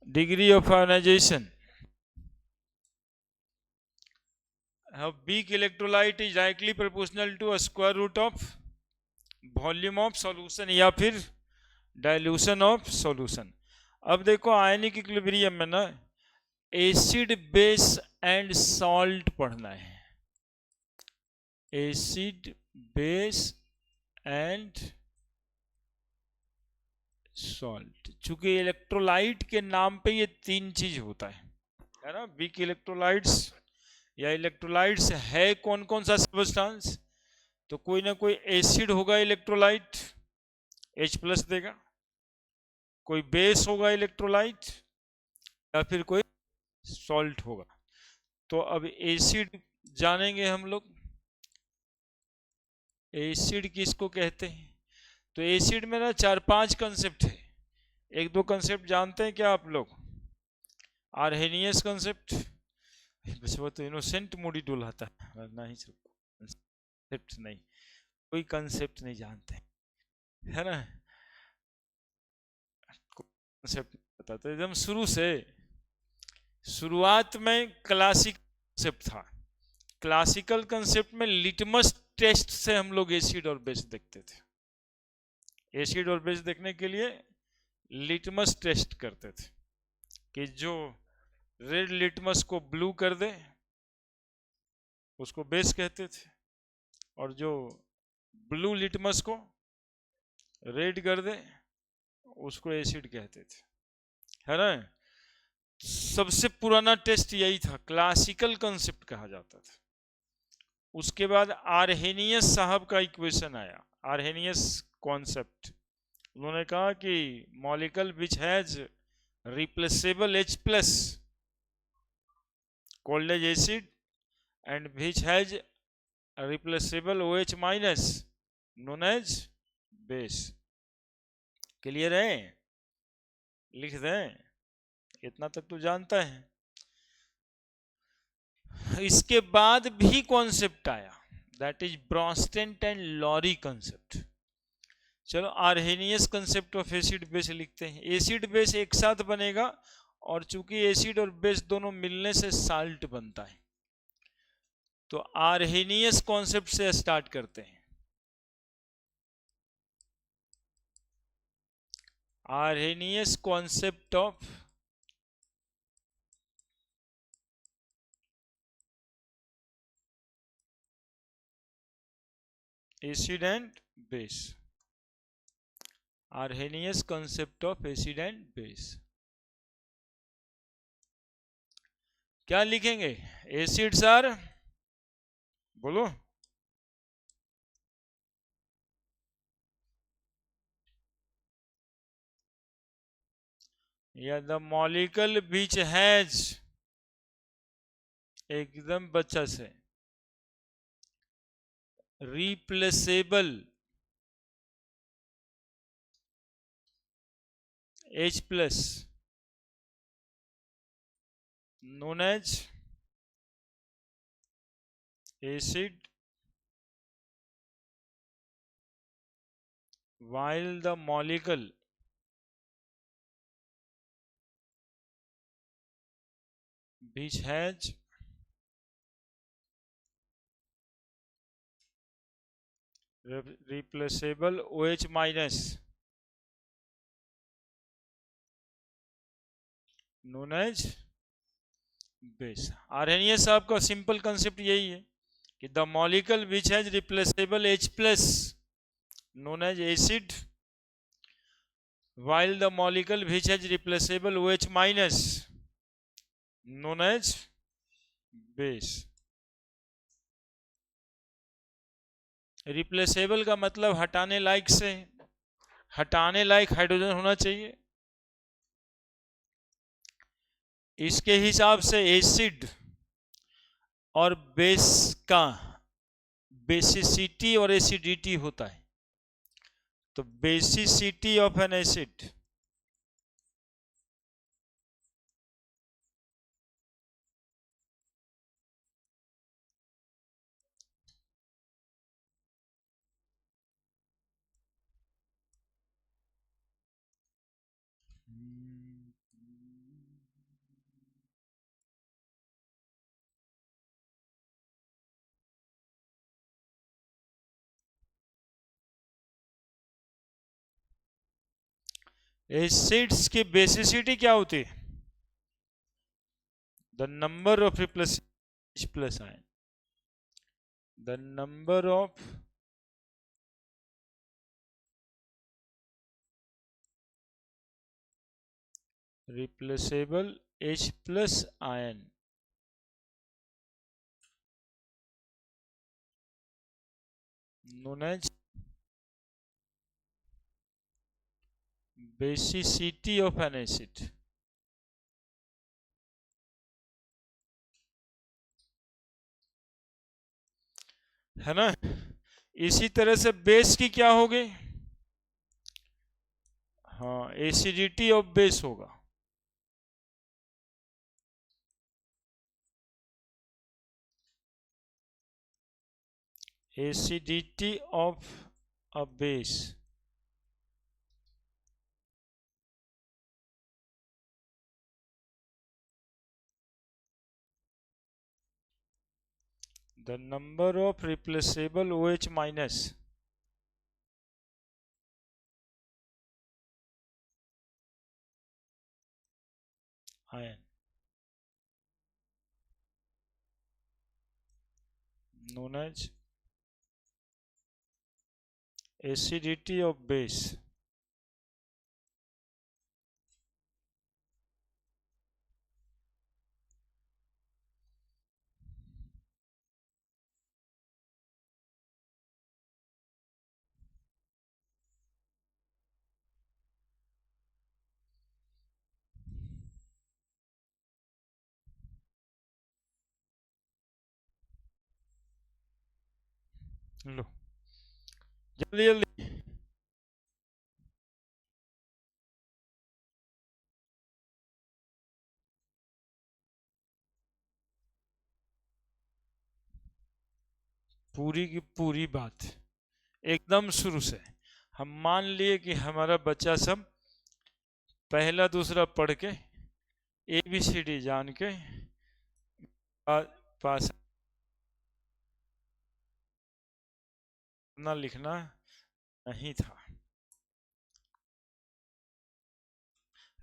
degree of ionization. A weak electrolyte is directly proportional to a square root of volume of solution या फिर dilution of solution. अब देखो ionic equilibrium में ना acid base and salt पढ़ना है। Acid base and salt, चूंकि electrolyte के नाम पे ये तीन चीज होता है ना। वीक इलेक्ट्रोलाइट्स या इलेक्ट्रोलाइट्स है कौन कौन सा सब्सटेंस, तो कोई ना कोई एसिड होगा इलेक्ट्रोलाइट, H+ देगा, कोई बेस होगा इलेक्ट्रोलाइट, या फिर कोई सॉल्ट होगा। तो अब एसिड जानेंगे हम लोग, एसिड किसको कहते हैं। तो एसिड में ना 4-5 कंसेप्ट है। एक दो कंसेप्ट जानते हैं क्या आप लोग? आर्हेनियस कंसेप्ट, बस वो तो इनोसेंट मूडी डुलाता है, वरना ही कंसेप्ट नहीं, कोई कंसेप्ट नहीं जानते है ना। कंसेप्ट बताते एकदम शुरू से। शुरुआत में क्लासिक कंसेप्ट था। क्लासिकल कंसेप्ट में लिटमस टेस्ट से हम लोग एसिड और बेस देखते थे। एसिड और बेस देखने के लिए लिटमस टेस्ट करते थे कि जो रेड लिटमस को ब्लू कर दे उसको बेस कहते थे, और जो ब्लू लिटमस को रेड कर दे उसको एसिड कहते थे, है ना। सबसे पुराना टेस्ट यही था, क्लासिकल कंसेप्ट कहा जाता था। उसके बाद आर्हेनियस साहब का इक्वेशन आया, आर्हेनियस कॉन्सेप्ट। उन्होंने कहा कि molecule which has replaceable H+ called as acid and which has replaceable OH- known as base। Clear है? लिख दें, इतना तक तो जानता है। इसके बाद भी कॉन्सेप्ट आया, that is Bronsted and Lowry concept. चलो Arrhenius concept of acid base लिखते हैं। एसिड बेस एक साथ बनेगा, और चूंकि एसिड और बेस दोनों मिलने से साल्ट बनता है, तो आर्हेनियस कॉन्सेप्ट से स्टार्ट करते हैं। Arrhenius concept of acid and base. Arrhenius concept of acid and base क्या लिखेंगे? एसिड्स आर, बोलो, या द मॉलिक्यूल विच हैज, एकदम बच्चा से, replaceable H+ known as acid, while the molecule which has replaceable OH- known as base। Arrhenius साहब का simple concept यही है कि the molecule which has replaceable H+ known as acid, while the molecule which has replaceable OH- known as base। Replaceable का मतलब हटाने लायक से, हटाने लायक हाइड्रोजन होना चाहिए। इसके हिसाब से एसिड और बेस का बेसिसिटी और एसिडिटी होता है। तो basicity of N acid acids की बेसिसिटी क्या होती है? The number off replace plus ion, the number of replaceable H plus ion known as basicity of an acid। है ना? इसी तरह से बेस की क्या होगी? हाँ, एसिडिटी ऑफ बेस होगा। acidity of a base the number of replaceable OH minus ion known as acidity of base। लो जल्दी जल्दी। पूरी की पूरी बात एकदम शुरू से हम मान लिए कि हमारा बच्चा सब पहला दूसरा पढ़ के ABCD जान के पास लिखना नहीं था।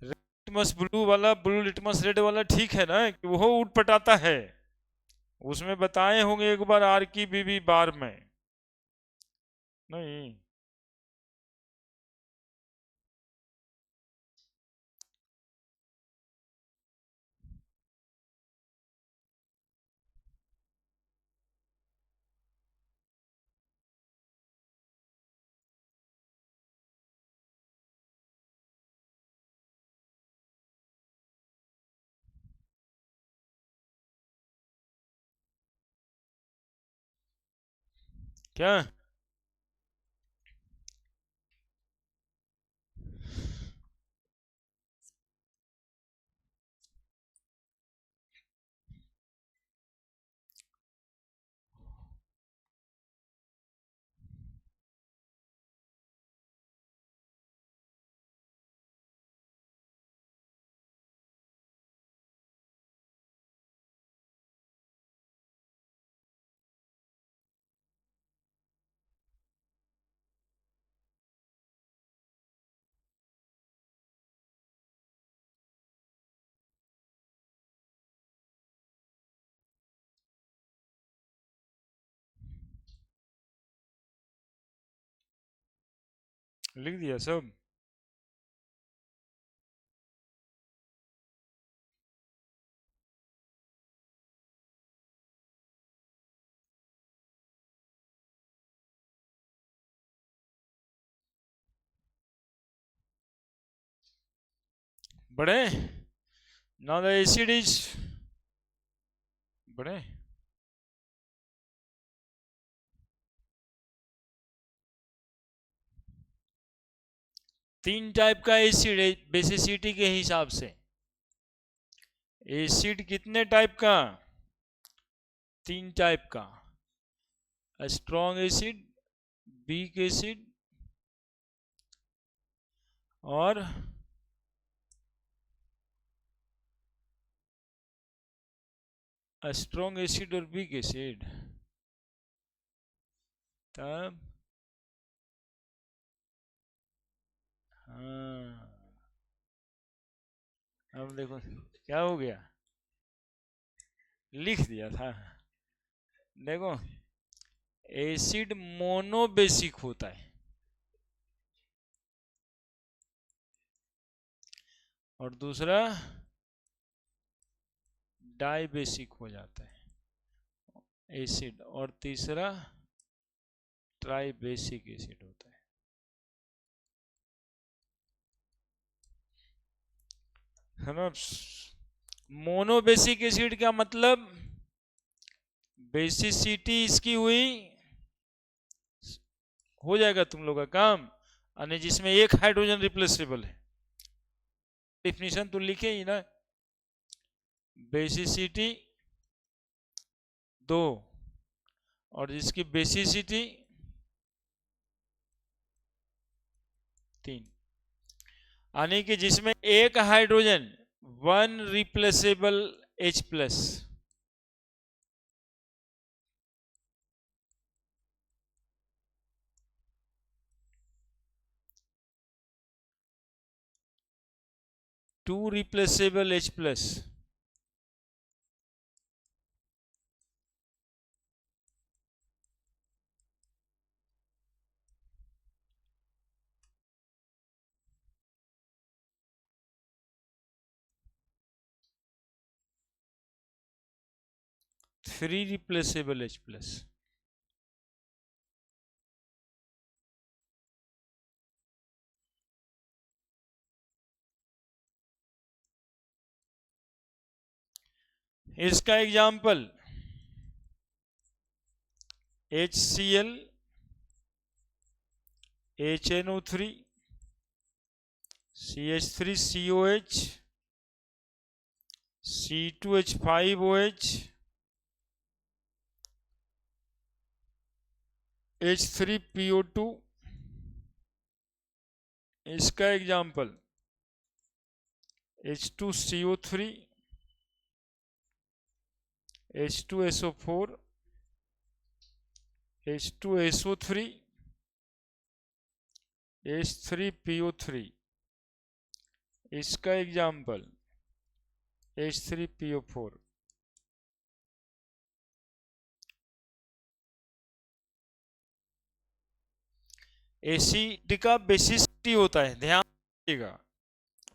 लिटमस ब्लू वाला, ब्लू लिटमस रेड वाला ठीक है ना कि वो उठ पटाता है, उसमें बताए होंगे एक बार आर की बीबी बार में। नहीं, क्या लिख दिया सब? बड़े now the acid is बड़े तीन टाइप का एसिड है बेसिसिटी के हिसाब से। एसिड कितने टाइप का? तीन टाइप का, स्ट्रॉन्ग एसिड, वीक एसिड और स्ट्रॉन्ग एसिड और वीक एसिड। तब हाँ, अब देखो क्या हो गया, लिख दिया था। देखो एसिड मोनोबेसिक होता है और दूसरा डाइबेसिक हो जाता है एसिड, और तीसरा ट्राइबेसिक एसिड होता है ना। मोनोबेसिक एसिड का मतलब बेसिसिटी इसकी हुई, हो जाएगा तुम लोग का काम, यानी जिसमें एक हाइड्रोजन रिप्लेसेबल है। डिफिनीशन तो लिखे ही ना, बेसिसिटी 2 और जिसकी बेसिसिटी 3, यानी कि जिसमें एक hydrogen 1 replaceable H+, two replaceable H+, three replaceable H+। इसका example HCl, HNO3, CH3COH, C2H5OH, H3PO2। इसका example H2CO3, H2SO4, H2SO3, H3PO3। इसका एग्जाम्पल H3PO4। एसिड का बेसिसिटी होता है, ध्यान रखिएगा,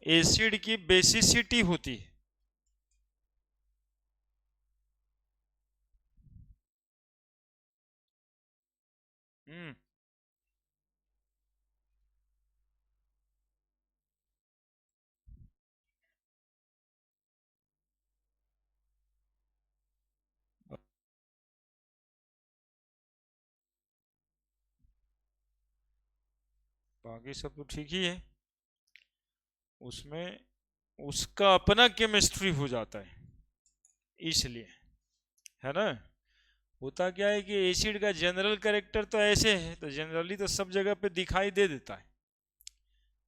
एसिड की बेसिसिटी होती है। बाकी सब तो ठीक ही है, उसमें उसका अपना केमिस्ट्री हो जाता है, इसलिए, है ना। होता क्या है कि एसिड का जनरल कैरेक्टर तो ऐसे है, तो जनरली तो सब जगह पे दिखाई दे देता है,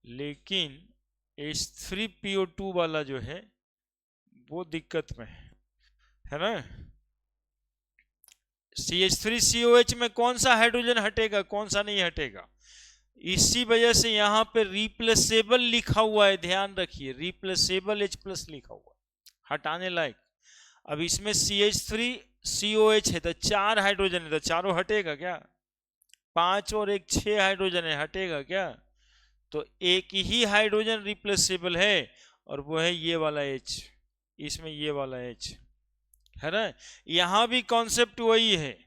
लेकिन H3PO2 वाला जो है वो दिक्कत में है ना। CH3COH में कौन सा हाइड्रोजन हटेगा, कौन सा नहीं हटेगा, इसी वजह से यहां पे रिप्लेसेबल लिखा हुआ है, ध्यान रखिए, रिप्लेसेबल H+ लिखा हुआ है, हटाने लायक। अब इसमें CH3COH है तो 4 हाइड्रोजन है, तो चारों हटेगा क्या, 5 और 1 6 हाइड्रोजन है, हटेगा क्या। तो एक ही हाइड्रोजन रिप्लेसेबल है और वो है ये वाला H, इसमें ये वाला H है ना। यहां भी कॉन्सेप्ट वही है,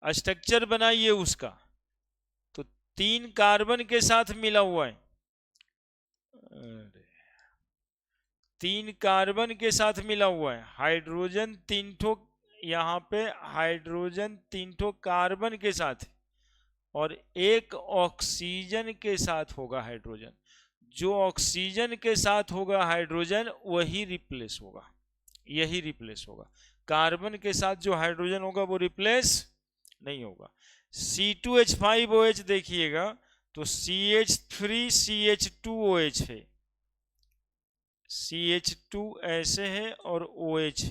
स्ट्रक्चर बनाइए उसका, तो 3 कार्बन के साथ मिला हुआ है, 3 कार्बन के साथ मिला हुआ है, हाइड्रोजन 3 ठो, यहाँ पे हाइड्रोजन 3 ठो कार्बन के साथ, और एक ऑक्सीजन के साथ होगा हाइड्रोजन। जो ऑक्सीजन के साथ होगा हाइड्रोजन वही रिप्लेस होगा, यही रिप्लेस होगा, कार्बन के साथ जो हाइड्रोजन होगा वो रिप्लेस नहीं होगा। C2H5OH देखिएगा तो CH3CH2OH है, CH2 ऐसे है और OH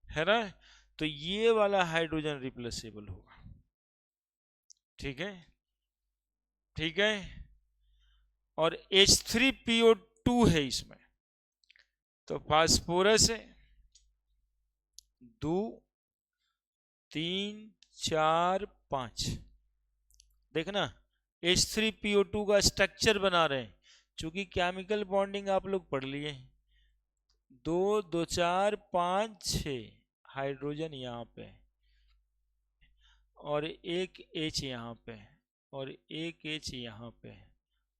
है ना। तो ये वाला हाइड्रोजन रिप्लेसेबल होगा, ठीक है, ठीक है। और H3PO2 है इसमें, तो फास्फोरस 2 3 4 5, देखना H3PO2 का स्ट्रक्चर बना रहे हैं, चूंकि केमिकल बॉन्डिंग आप लोग पढ़ लिए हैं। 2 2 4 5 6 हाइड्रोजन यहाँ पे और एक H यहाँ पे और एक H यहाँ पे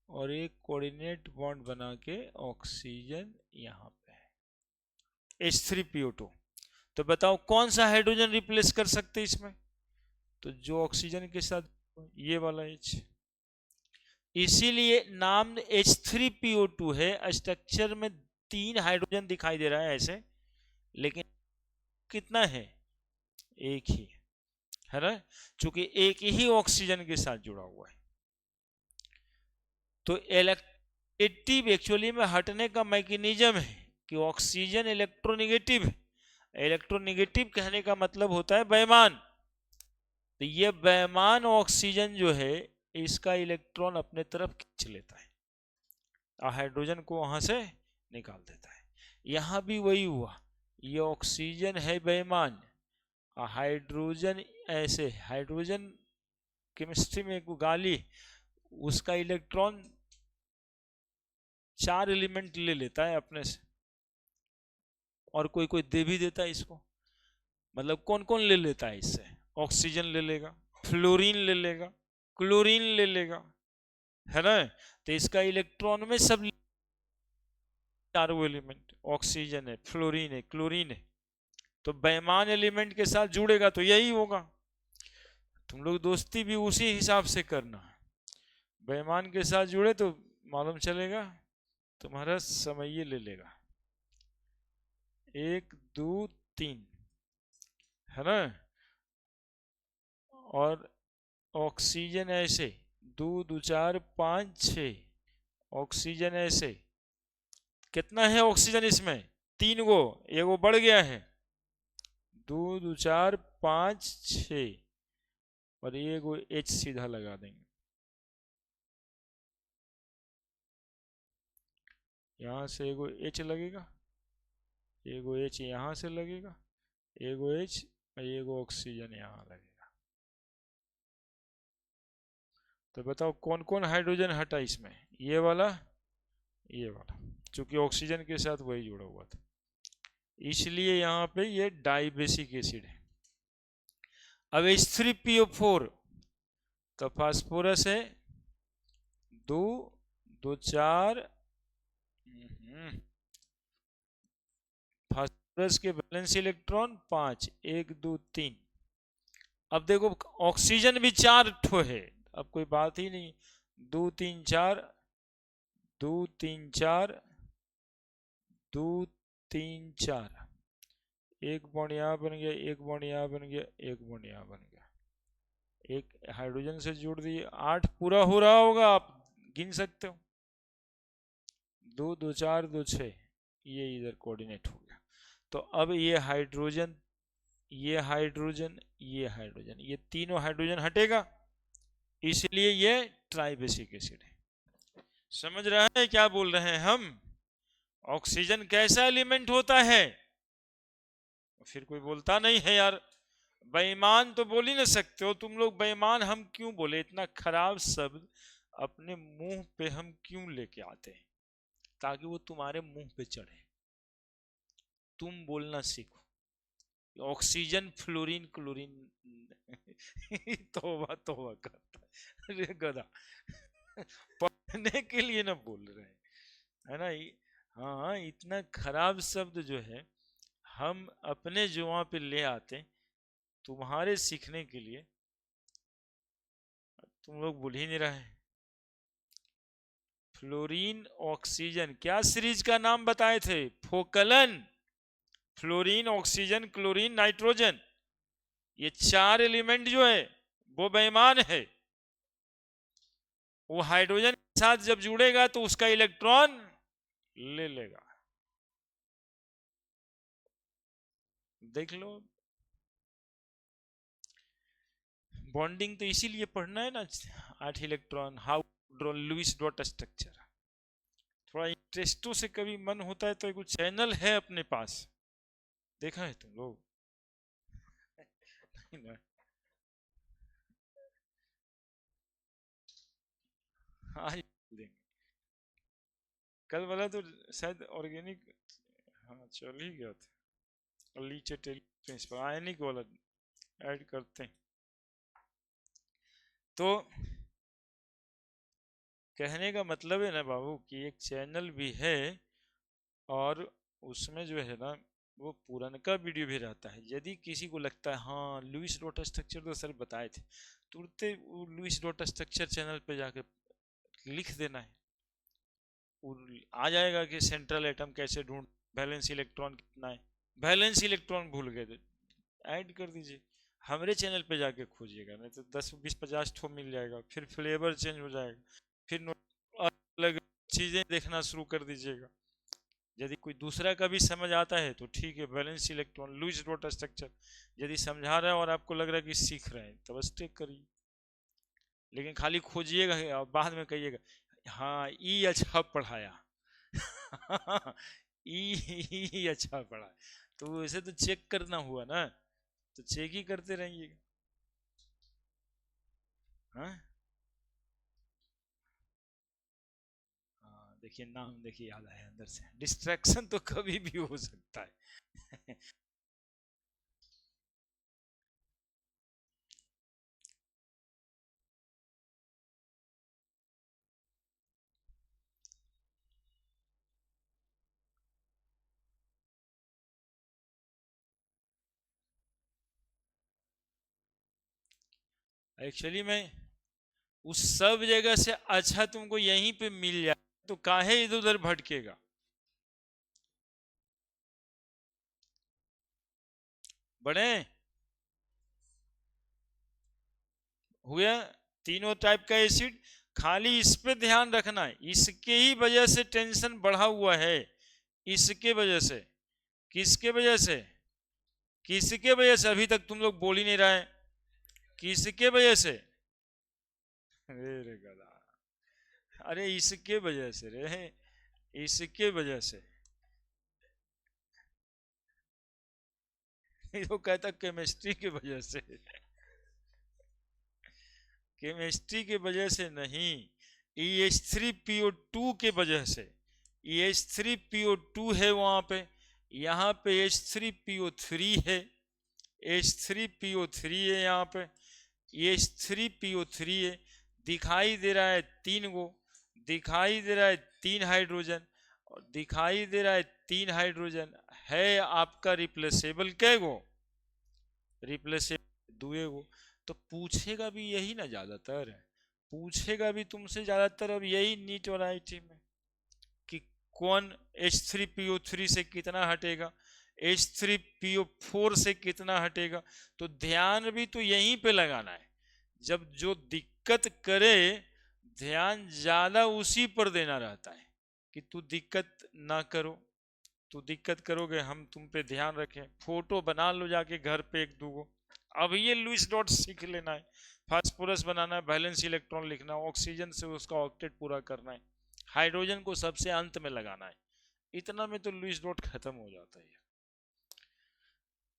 और एक कोऑर्डिनेट बॉन्ड बना के ऑक्सीजन यहाँ पे H3PO2। तो बताओ कौन सा हाइड्रोजन रिप्लेस कर सकते हैं इसमें? तो जो ऑक्सीजन के साथ ये वाला H, इसीलिए नाम H3PO2 है। स्ट्रक्चर में 3 हाइड्रोजन दिखाई दे रहा है ऐसे, लेकिन कितना है? एक ही है ना, चूंकि एक ही ऑक्सीजन के साथ जुड़ा हुआ है। तो इलेक्ट्रोनेगेटिव एक्चुअली में हटने का मैकेनिज्म है कि ऑक्सीजन इलेक्ट्रोनेगेटिव है। इलेक्ट्रोनेगेटिव कहने का मतलब होता है बेईमान। तो ये बेईमान ऑक्सीजन जो है इसका इलेक्ट्रॉन अपने तरफ खींच लेता है और हाइड्रोजन को वहां से निकाल देता है। यहां भी वही हुआ, ये ऑक्सीजन है बेईमान और हाइड्रोजन ऐसे, हाइड्रोजन केमिस्ट्री में एक गाली, उसका इलेक्ट्रॉन 4 एलिमेंट ले लेता है अपने से और कोई कोई दे भी देता है इसको। मतलब कौन कौन ले लेता है इससे? ऑक्सीजन ले लेगा, फ्लोरीन ले लेगा, क्लोरीन ले लेगा, है ना। तो इसका इलेक्ट्रॉन में सब 4 एलिमेंट, ऑक्सीजन है, फ्लोरीन है, क्लोरीन है। तो बेईमान एलिमेंट के साथ जुड़ेगा तो यही होगा। तुम लोग दोस्ती भी उसी हिसाब से करना। बेईमान के साथ जुड़े तो मालूम चलेगा तुम्हारा समय ले लेगा। 1 2 3, है ना। और ऑक्सीजन ऐसे 2 2 4 5 6, ऑक्सीजन ऐसे कितना है ऑक्सीजन इसमें? 3 गो, एगो बढ़ गया है। 2 2 4 5 6 और एगो H सीधा लगा देंगे। यहां से एगो H लगेगा, एगो H यहां से लगेगा, एगो H और एगो ऑक्सीजन यहां लगेगा। तो बताओ कौन कौन हाइड्रोजन हटा इसमें? ये वाला, ये वाला, चूंकि ऑक्सीजन के साथ वही जुड़ा हुआ था, इसलिए यहां पे ये डाइबेसिक एसिड है। अब H3PO4, तो फास्फोरस है 2 2 4, फास्फोरस के वैलेंस इलेक्ट्रॉन 5, 1 2 3। अब देखो ऑक्सीजन भी 4 ठो है, अब कोई बात ही नहीं। 2 3 4, 2 3 4, 2 3 4, एक बॉन्ड यहाँ बन गया, एक बॉन्ड यहाँ बन गया, एक बॉन्ड यहाँ बन गया, एक हाइड्रोजन से जोड़ दिए, 8 पूरा हो रहा होगा, आप गिन सकते हो। 2 2 4 2 6, ये इधर कोऑर्डिनेट हो गया। तो अब ये हाइड्रोजन, ये हाइड्रोजन, ये हाइड्रोजन, ये तीनों हाइड्रोजन हटेगा, इसलिए ये ट्राइबेसिक एसिड है। समझ रहा है क्या बोल रहे हैं हम? ऑक्सीजन कैसा एलिमेंट होता है? फिर कोई बोलता नहीं है यार, बेईमान तो बोल ही नहीं सकते हो तुम लोग। बेईमान हम क्यों बोले? इतना खराब शब्द अपने मुंह पे हम क्यों लेके आते हैं? ताकि वो तुम्हारे मुंह पे चढ़े, तुम बोलना सीखो। ऑक्सीजन, फ्लोरीन, क्लोरीन तौबा तौबा करता है। अरे गधा, पढ़ने के लिए ना बोल रहे हैं, है ना। हाँ, इतना खराब शब्द जो है हम अपने जुबान पे ले आते तुम्हारे सीखने के लिए, तुम लोग भूल ही नहीं रहे। फ्लोरीन, ऑक्सीजन, क्या सीरीज का नाम बताए थे? फोकलन। फ्लोरीन, ऑक्सीजन, क्लोरीन, नाइट्रोजन, ये 4 एलिमेंट जो है वो बेईमान है। वो हाइड्रोजन के साथ जब जुड़ेगा तो उसका इलेक्ट्रॉन ले लेगा। देख लो, बॉन्डिंग तो इसीलिए पढ़ना है ना, 8 electron, how Lewis dot structure. थोड़ा इंटरेस्टों से कभी मन होता है तो एक चैनल है अपने पास, देखा है तुम लोग? नहीं ना? आज देंगे, कल वाला तो शायद ऑर्गेनिक, हाँ चल ही गया था, लीचे प्रिंसिपल आयनिक वाला ऐड करते हैं। तो कहने का मतलब है ना बाबू कि एक चैनल भी है, और उसमें जो है ना वो पुराना वीडियो भी रहता है। यदि किसी को लगता है हाँ लुइस डॉट स्ट्रक्चर तो सर बताए थे, तुरंत वो लुइस डॉट स्ट्रक्चर चैनल पे जाके लिख देना है, आ जाएगा कि सेंट्रल एटम कैसे ढूंढ, वैलेंस इलेक्ट्रॉन कितना है, वैलेंस इलेक्ट्रॉन भूल गए तो ऐड कर दीजिए, हमारे चैनल पे जाके खोजिएगा, नहीं तो 10 20 50 ठो मिल जाएगा, फिर फ्लेवर चेंज हो जाएगा, फिर अलग चीजें देखना शुरू कर दीजिएगा। यदि कोई दूसरा का भी समझ आता है तो ठीक है, valence electron Louis dot structure यदि समझा रहा है और आपको लग रहा है कि सीख रहे हैं तब स्टेक करिए, लेकिन खाली खोजिएगा और बाद में कहिएगा हाँ ई अच्छा पढ़ाया ई अच्छा पढ़ा, तो वैसे तो चेक करना हुआ ना, तो चेक ही करते रहिएगा। हाँ हाँ, देखिए नाम देखिए याद आया अंदर से, डिस्ट्रैक्शन तो कभी भी हो सकता है एक्चुअली मैं उस सब जगह से अच्छा तुमको यहीं पे मिल जाए तो काहे इधर उधर भटकेगा। बड़े हुए तीनों टाइप का एसिड, खाली इस पे ध्यान रखना है, इसके ही वजह से टेंशन बढ़ा हुआ है, इसके वजह से, किसके वजह से, किसके वजह से, अभी तक तुम लोग बोल ही नहीं रहे, किसके वजह से, अरे गधा, अरे इसके वजह से रे, इसके वजह से वो कहता केमिस्ट्री की वजह से, केमिस्ट्री की वजह से नहीं, EH3PO2 के वजह से, EH3PO2 है वहां पे, यहाँ पे H3PO3 है, H3PO3 है यहाँ पे, H3PO3 है, दिखाई दे रहा है 3 गो, दिखाई दे रहा है 3 हाइड्रोजन, और दिखाई दे रहा है 3 हाइड्रोजन, है आपका रिप्लेसेबल कै गो, रिप्लेसेबल 2 गो। तो पूछेगा भी यही ना ज्यादातर, पूछेगा भी तुमसे ज्यादातर अब यही नीट और आईटी में कि कौन H3PO3 से कितना हटेगा, H3PO4 से कितना हटेगा, तो ध्यान भी तो यहीं पे लगाना है, जब जो दिक्कत करे ध्यान ज्यादा उसी पर देना रहता है कि तू दिक्कत ना करो, तू दिक्कत करोगे हम तुम पे ध्यान रखें, फोटो बना लो जाके घर पे 1 2 गो, अब ये लुइस डॉट सीख लेना है, फास्फोरस बनाना है, वैलेंस इलेक्ट्रॉन लिखना है, ऑक्सीजन से उसका ऑक्टेट पूरा करना है, हाइड्रोजन को सबसे अंत में लगाना है, इतना में तो लुइस डॉट खत्म हो जाता है।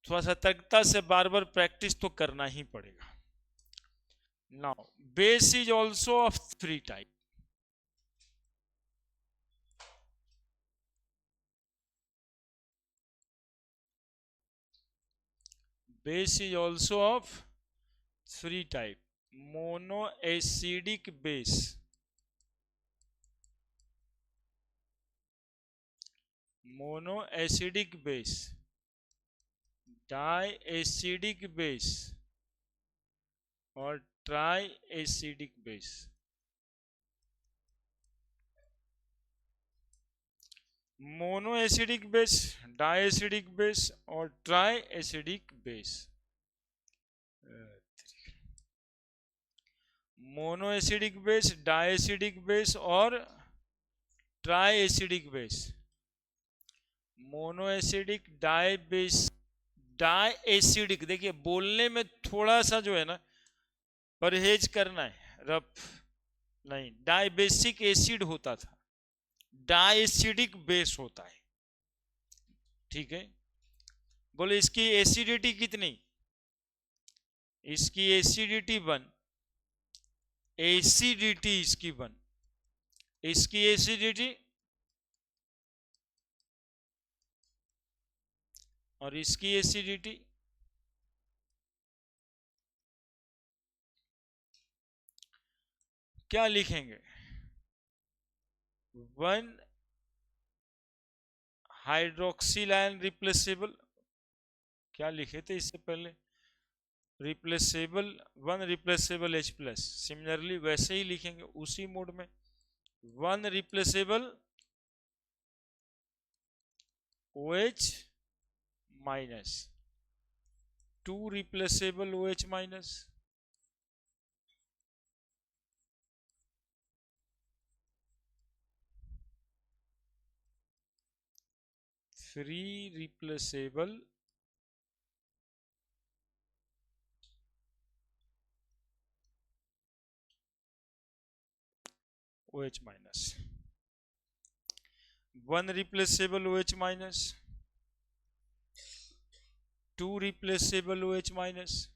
थोड़ा सतर्कता से बार बार प्रैक्टिस तो करना ही पड़ेगा। Now base is also of 3 type, base is also of 3 type, monoacidic base, monoacidic base, diacidic base और triacidic base। मोनोएसिडिक बेस, डाइएसिडिक बेस और ट्राइएसिडिक बेस। मोनोएसिडिक बेस, डाइएसिडिक बेस और ट्राइएसिडिक बेस। मोनोएसिडिक डाई बेस, डाइएसिडिक, देखिए बोलने में थोड़ा सा जो है ना परहेज करना है, रफ नहीं, डाइबेसिक एसिड होता था, डाइएसिडिक बेस होता है, ठीक है। बोले इसकी एसिडिटी कितनी, इसकी एसिडिटी 1, एसिडिटी इसकी 1, इसकी एसिडिटी और इसकी एसिडिटी, क्या लिखेंगे, 1 हाइड्रोक्सिल आयन रिप्लेसेबल, क्या लिखे थे इससे पहले, रिप्लेसेबल 1 रिप्लेसेबल H+, सिमिलरली वैसे ही लिखेंगे उसी मोड में, 1 replaceable OH minus, 2 replaceable OH minus, 3 replaceable OH minus, 1 replaceable OH minus, 2 replaceable OH minus,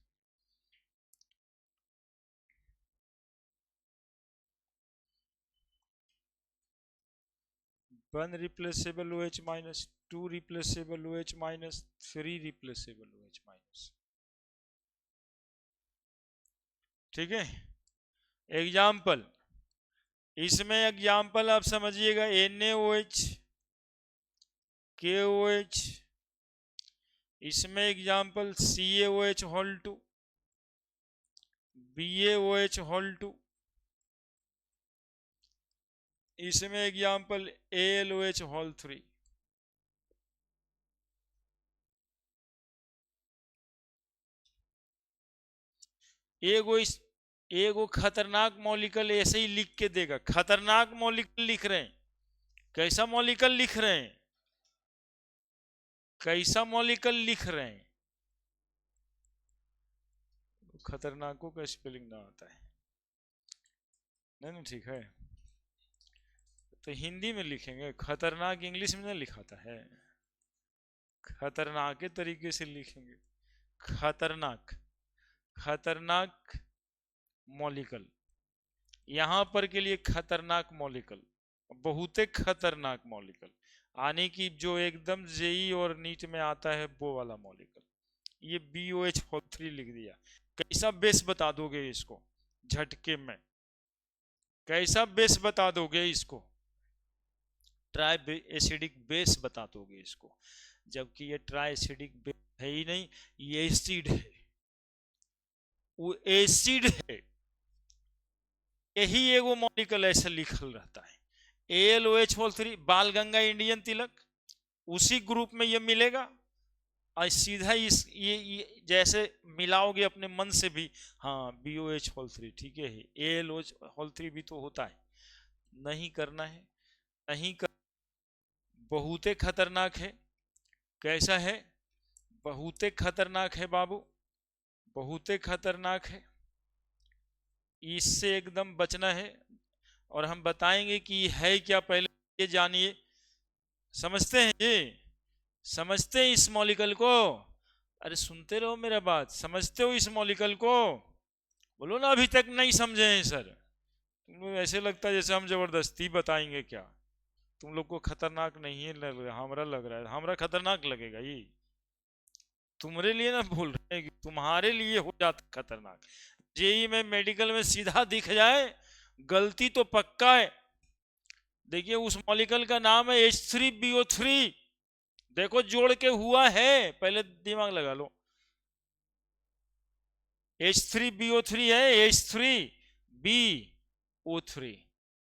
1 replaceable OH minus, 2 replaceable OH minus, 3 replaceable OH minus, ठीक है। एग्जाम्पल, इसमें एग्जाम्पल आप समझिएगा, NaOH, KOH, इसमें example CaOH whole 2, BaOH whole 2, इसमें example AlOH whole 3। एगो खतरनाक molecule ऐसे ही लिख के देगा, खतरनाक मॉलिक्यूल लिख रहे हैं, कैसा मॉलिक्यूल लिख रहे हैं, कैसा मॉलिक्यूल लिख रहे हैं, खतरनाकों का स्पेलिंग ना आता है, नहीं ठीक है, तो हिंदी में लिखेंगे, खतरनाक इंग्लिश में ना लिखाता है, खतरनाक के तरीके से लिखेंगे, खतरनाक, खतरनाक मॉलिक्यूल, यहां पर के लिए खतरनाक मॉलिक्यूल, बहुत खतरनाक मॉलिक्यूल, आने की जो एकदम जेई और नीट में आता है वो वाला मॉलिक्यूल, ये BOH3 लिख दिया, कैसा बेस बता दोगे इसको झटके में, कैसा बेस बता दोगे इसको, ट्राई एसिडिक बेस बता दोगे इसको, जबकि ये ट्राई एसिडिक बेस है ही नहीं, ये एसिड है, वो एसिड है, यही एगो मॉलिक्यूल ऐसा लिखल रहता है, AlOH3, बाल गंगा इंडियन तिलक, उसी ग्रुप में ये मिलेगा, और सीधा ये जैसे मिलाओगे अपने मन से भी, हाँ BOH3 ठीक है, AlOH3 भी तो होता है, नहीं करना है, नहीं कर, बहुत खतरनाक है, कैसा है, बहुत खतरनाक है बाबू, बहुत खतरनाक है, इससे एकदम बचना है, और हम बताएंगे कि है क्या, पहले ये जानिए, समझते हैं ये, समझते हैं इस मॉलिक्यूल को, अरे सुनते रहो मेरा बात, समझते हो इस मॉलिक्यूल को, बोलो ना अभी तक नहीं समझे हैं सर, तुम लोग ऐसे लगता है जैसे हम जबरदस्ती बताएंगे क्या, तुम लोग को खतरनाक नहीं है लग रहा, हमारा लग रहा है, हमारा खतरनाक लगेगा ये, तुम्हारे लिए ना बोल रहे हैं कि तुम्हारे लिए हो जाता खतरनाक, जेई में मेडिकल में सीधा दिख जाए, गलती तो पक्का है, देखिए उस मॉलिक्यूल का नाम है H3BO3, देखो जोड़ के हुआ है, पहले दिमाग लगा लो, H3BO3 है, H3BO3,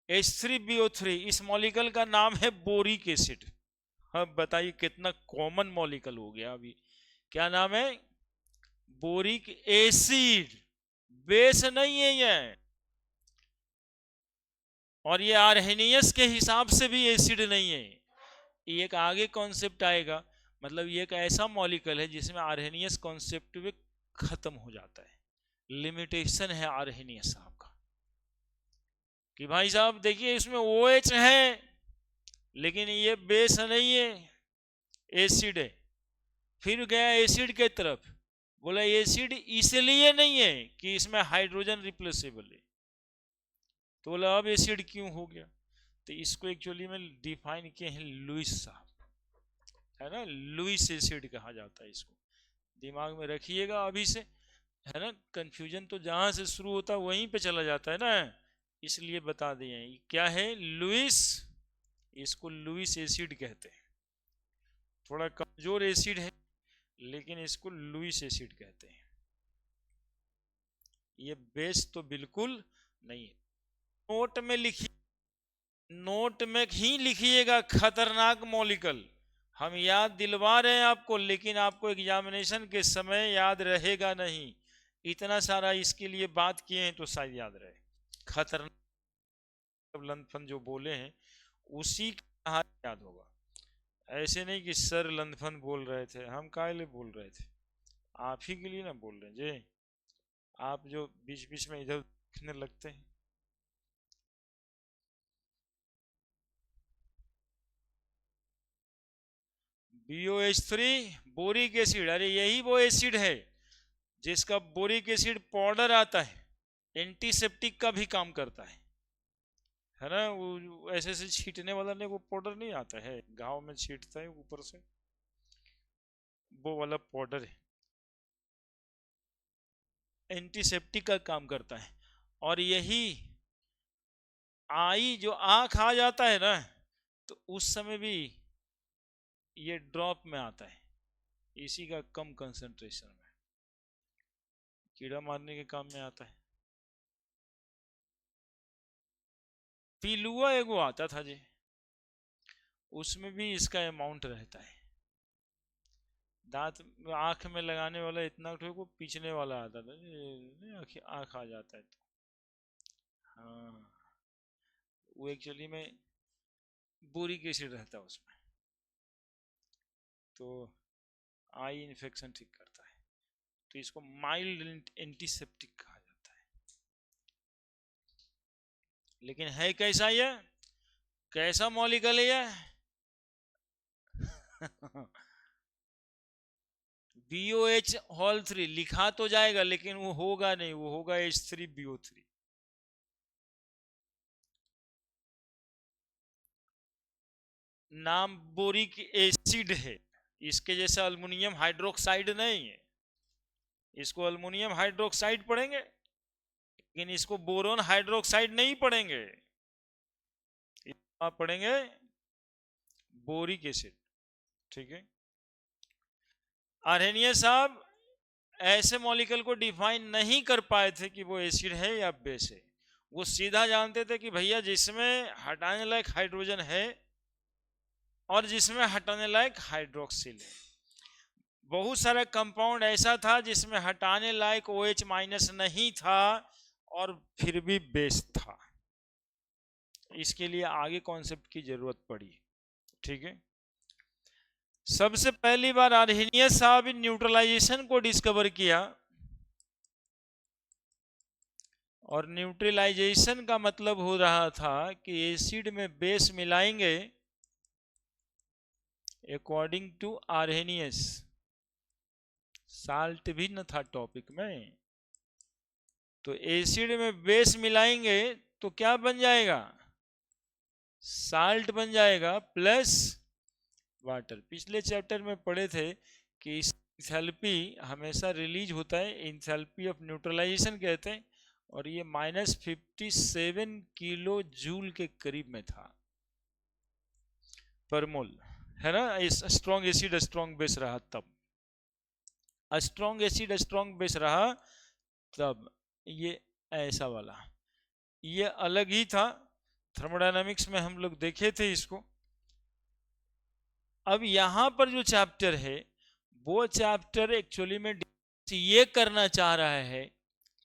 H3BO3, इस मॉलिक्यूल का नाम है बोरिक एसिड, अब बताइए कितना कॉमन मॉलिक्यूल हो गया अभी, क्या नाम है, बोरिक एसिड, बेस नहीं है ये, और ये आर्हेनियस के हिसाब से भी एसिड नहीं है, ये एक आगे कॉन्सेप्ट आएगा, मतलब ये एक ऐसा मॉलिक्यूल है जिसमें आर्हेनियस कॉन्सेप्ट भी खत्म हो जाता है, लिमिटेशन है आर्हेनियस साहब का, कि भाई साहब देखिए इसमें OH है, लेकिन ये बेस नहीं है, एसिड है। फिर गया एसिड के तरफ, बोला एसिड इसलिए नहीं है कि इसमें हाइड्रोजन रिप्लेसेबल है। तो बोला अब एसिड क्यों हो गया? तो इसको एक्चुअली में डिफाइन किए हैं लुईस साहब, है ना, लुईस एसिड कहा जाता है इसको। दिमाग में रखिएगा अभी से, है ना, कंफ्यूजन तो जहां से शुरू होता है वहीं पे चला जाता है ना, इसलिए बता दिए क्या है, लुईस, इसको लुईस एसिड कहते हैं। थोड़ा कमजोर एसिड है लेकिन इसको लुईस एसिड कहते हैं। ये बेस तो बिल्कुल नहीं है। नोट में लिखिए, नोट में ही लिखिएगा खतरनाक मॉलिक्यूल। हम याद दिलवा रहे हैं आपको, लेकिन आपको एग्जामिनेशन के समय याद रहेगा नहीं। इतना सारा इसके लिए बात किए हैं तो शायद याद रहे। खतरनाक लंदफन जो बोले हैं उसी का याद होगा। ऐसे नहीं कि सर लंदफन बोल रहे थे, हम काहे लिए बोल रहे थे, आप ही के लिए ना बोल रहे जी। आप जो बीच बीच में इधर दिखने लगते हैं। BOH3 बोरिक एसिड, अरे यही वो एसिड है जिसका बोरिक एसिड पाउडर आता है, एंटीसेप्टिक का भी काम करता है ना। वो ऐसे से छींटने वाला ने वो पाउडर नहीं आता है, घाव में छींटता है ऊपर से, वो वाला पाउडर है, एंटीसेप्टिक का काम करता है। और यही आई जो आँख आ जाता है ना, तो उस समय भी ये ड्रॉप में आता है, इसी का कम कंसंट्रेशन में कीड़ा मारने के काम में आता है। पिलुआ एगो आता था जी, उसमें भी इसका अमाउंट रहता है। दांत आंख में लगाने वाला इतना को पीछने वाला आता था, आंख आ जाता है तो हाँ, वो एक्चुअली में बोरिक एसिड रहता है उसमें, तो आई इन्फेक्शन ठीक करता है, तो इसको माइल्ड एंटीसेप्टिक कहा जाता है। लेकिन है कैसा ये, कैसा मॉलिक्यूल है ये BOH होल 3 लिखा तो जाएगा लेकिन वो होगा नहीं, वो होगा H3BO3। नाम बोरिक एसिड है, इसके जैसा अल्युमिनियम हाइड्रोक्साइड नहीं है। इसको अल्युमिनियम हाइड्रोक्साइड पढ़ेंगे लेकिन इसको बोरोन हाइड्रोक्साइड नहीं पढ़ेंगे, आप पढ़ेंगे बोरिक एसिड। ठीक है, आर्हेनियस साहब ऐसे मॉलिक्यूल को डिफाइन नहीं कर पाए थे कि वो एसिड है या बेस है। वो सीधा जानते थे कि भैया जिसमें हटाने लायक हाइड्रोजन है और जिसमें हटाने लायक हाइड्रोक्सिल है। बहुत सारा कंपाउंड ऐसा था जिसमें हटाने लायक OH माइनस नहीं था और फिर भी बेस था। इसके लिए आगे कॉन्सेप्ट की जरूरत पड़ी। ठीक है, सबसे पहली बार आर्हेनियस साहब न्यूट्रलाइजेशन को डिस्कवर किया, और न्यूट्रलाइजेशन का मतलब हो रहा था कि एसिड में बेस मिलाएंगे अकॉर्डिंग टू आर्हेनियस। साल्ट भी न था टॉपिक में, तो एसिड में बेस मिलाएंगे तो क्या बन जाएगा, साल्ट बन जाएगा प्लस वाटर। पिछले चैप्टर में पढ़े थे कि इंथैल्पी हमेशा रिलीज होता है, इंथैल्पी ऑफ न्यूट्रलाइजेशन कहते हैं, और ये -57 किलो जूल के करीब में था पर मोल, है ना। इस स्ट्रॉन्ग एसिड स्ट्रॉन्ग बेस रहा तब, स्ट्रॉन्ग एसिड स्ट्रॉन्ग बेस रहा तब। ये ऐसा वाला ये अलग ही था, थर्मोडायनामिक्स में हम लोग देखे थे इसको। अब यहां पर जो चैप्टर है वो चैप्टर एक्चुअली में ये करना चाह रहा है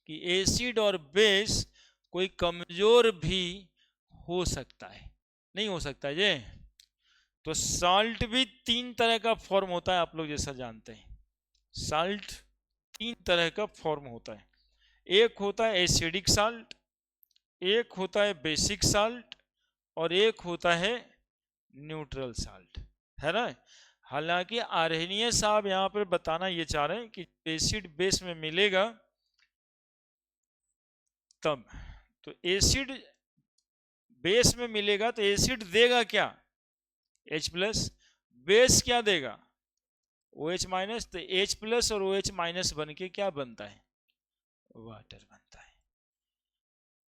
कि एसिड और बेस कोई कमजोर भी हो सकता है, नहीं हो सकता है ये। तो साल्ट भी 3 तरह का फॉर्म होता है, आप लोग जैसा जानते हैं। साल्ट 3 तरह का फॉर्म होता है, एक होता है एसिडिक साल्ट, एक होता है बेसिक साल्ट, और एक होता है न्यूट्रल साल्ट, है ना। हालांकि आर्हेनियस साहब यहाँ पर बताना ये चाह रहे हैं कि एसिड बेस में मिलेगा तब, तो एसिड बेस में मिलेगा तो एसिड देगा क्या, H+, बेस क्या देगा OH-, तो H+ और OH- बन के क्या बनता है, वाटर बनता है।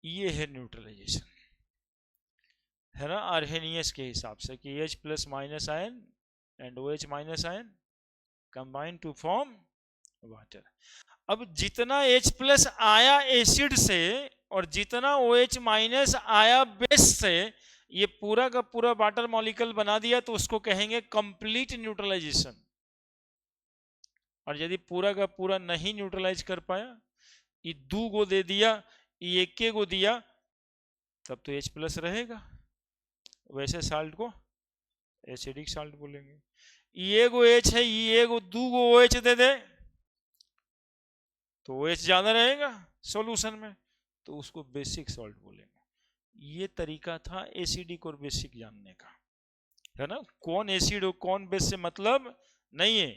ये है न्यूट्रलाइजेशन, है ना, आर्हेनियस के हिसाब से कि H+ ion and OH- ion combine to form water. अब जितना H+ आया एसिड से और जितना OH- आया बेस से, ये पूरा का पूरा वाटर मॉलिक्यूल बना दिया, तो उसको कहेंगे कंप्लीट न्यूट्रलाइजेशन। और यदि पूरा का पूरा नहीं न्यूट्रलाइज कर पाया, ये 2 गो दे दिया, ये 1 गो दिया, तब तो H+ रहेगा। वैसे साल्ट को एसिडिक साल्ट बोलेंगे। ये गो H है, ये गो 2 गो OH दे दे तो OH ज्यादा रहेगा सॉल्यूशन में, तो उसको बेसिक सॉल्ट बोलेंगे। ये तरीका था एसिडिक और बेसिक जानने का, है ना। कौन एसिड और कौन बेस से मतलब नहीं है।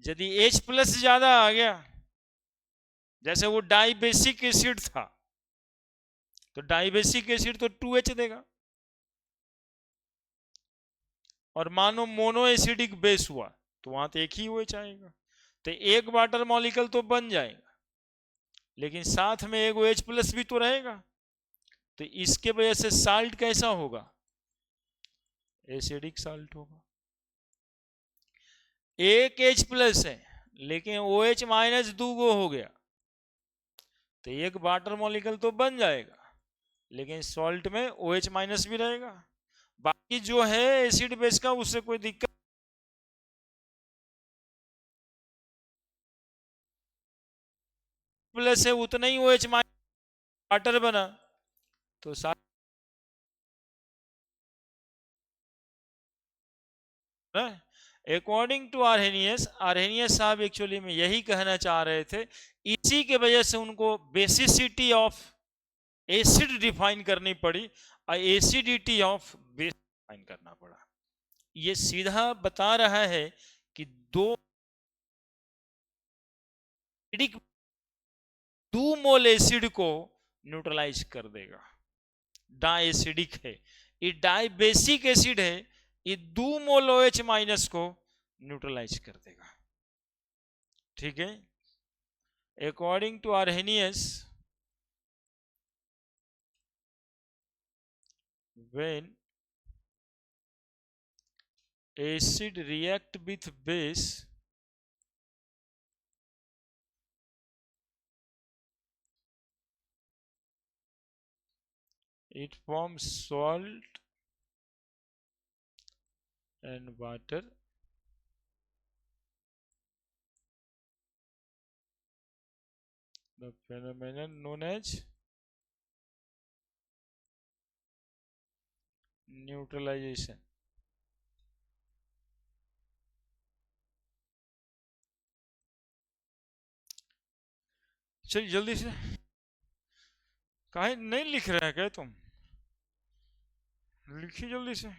यदि H+ ज्यादा आ गया, जैसे वो डाइबेसिक एसिड था, तो डाइबेसिक एसिड तो 2H देगा। और मानो मोनो एसिडिक बेस हुआ, तो वहां तो एक ही OH आएगा, तो एक वाटर मॉलिक्यूल तो बन जाएगा, लेकिन साथ में एक OH+ भी तो रहेगा। तो इसके वजह से साल्ट कैसा होगा, एसिडिक साल्ट होगा। एक H+ है लेकिन OH- 2 गो हो गया, तो एक वाटर मॉलिक्यूल तो बन जाएगा, लेकिन सॉल्ट में OH- भी रहेगा। बाकी जो है एसिड बेस का, उससे कोई दिक्कत प्लस है उतना ही OH- वाटर बना, तो अकॉर्डिंग टू आर्हेनियस, आर्हेनियस साहब एक्चुअली में यही कहना चाह रहे थे। इसी के वजह से उनको बेसिसिटी ऑफ एसिड डिफाइन करनी पड़ी और एसिडिटी ऑफ बेस डिफाइन करना पड़ा। ये सीधा बता रहा है कि दो 2 मोल एसिड को न्यूट्रलाइज कर देगा, डाएसिडिक है। ये डाइबेसिक एसिड है, ये 2 मोल OH- को न्यूट्रलाइज कर देगा, ठीक है। According to Arrhenius, when acid react with base, it forms salt and water. The phenomenon known as neutralisation. चलिए जल्दी से, काहे नहीं लिख रहे हैं क्या तुम, लिखिए जल्दी से।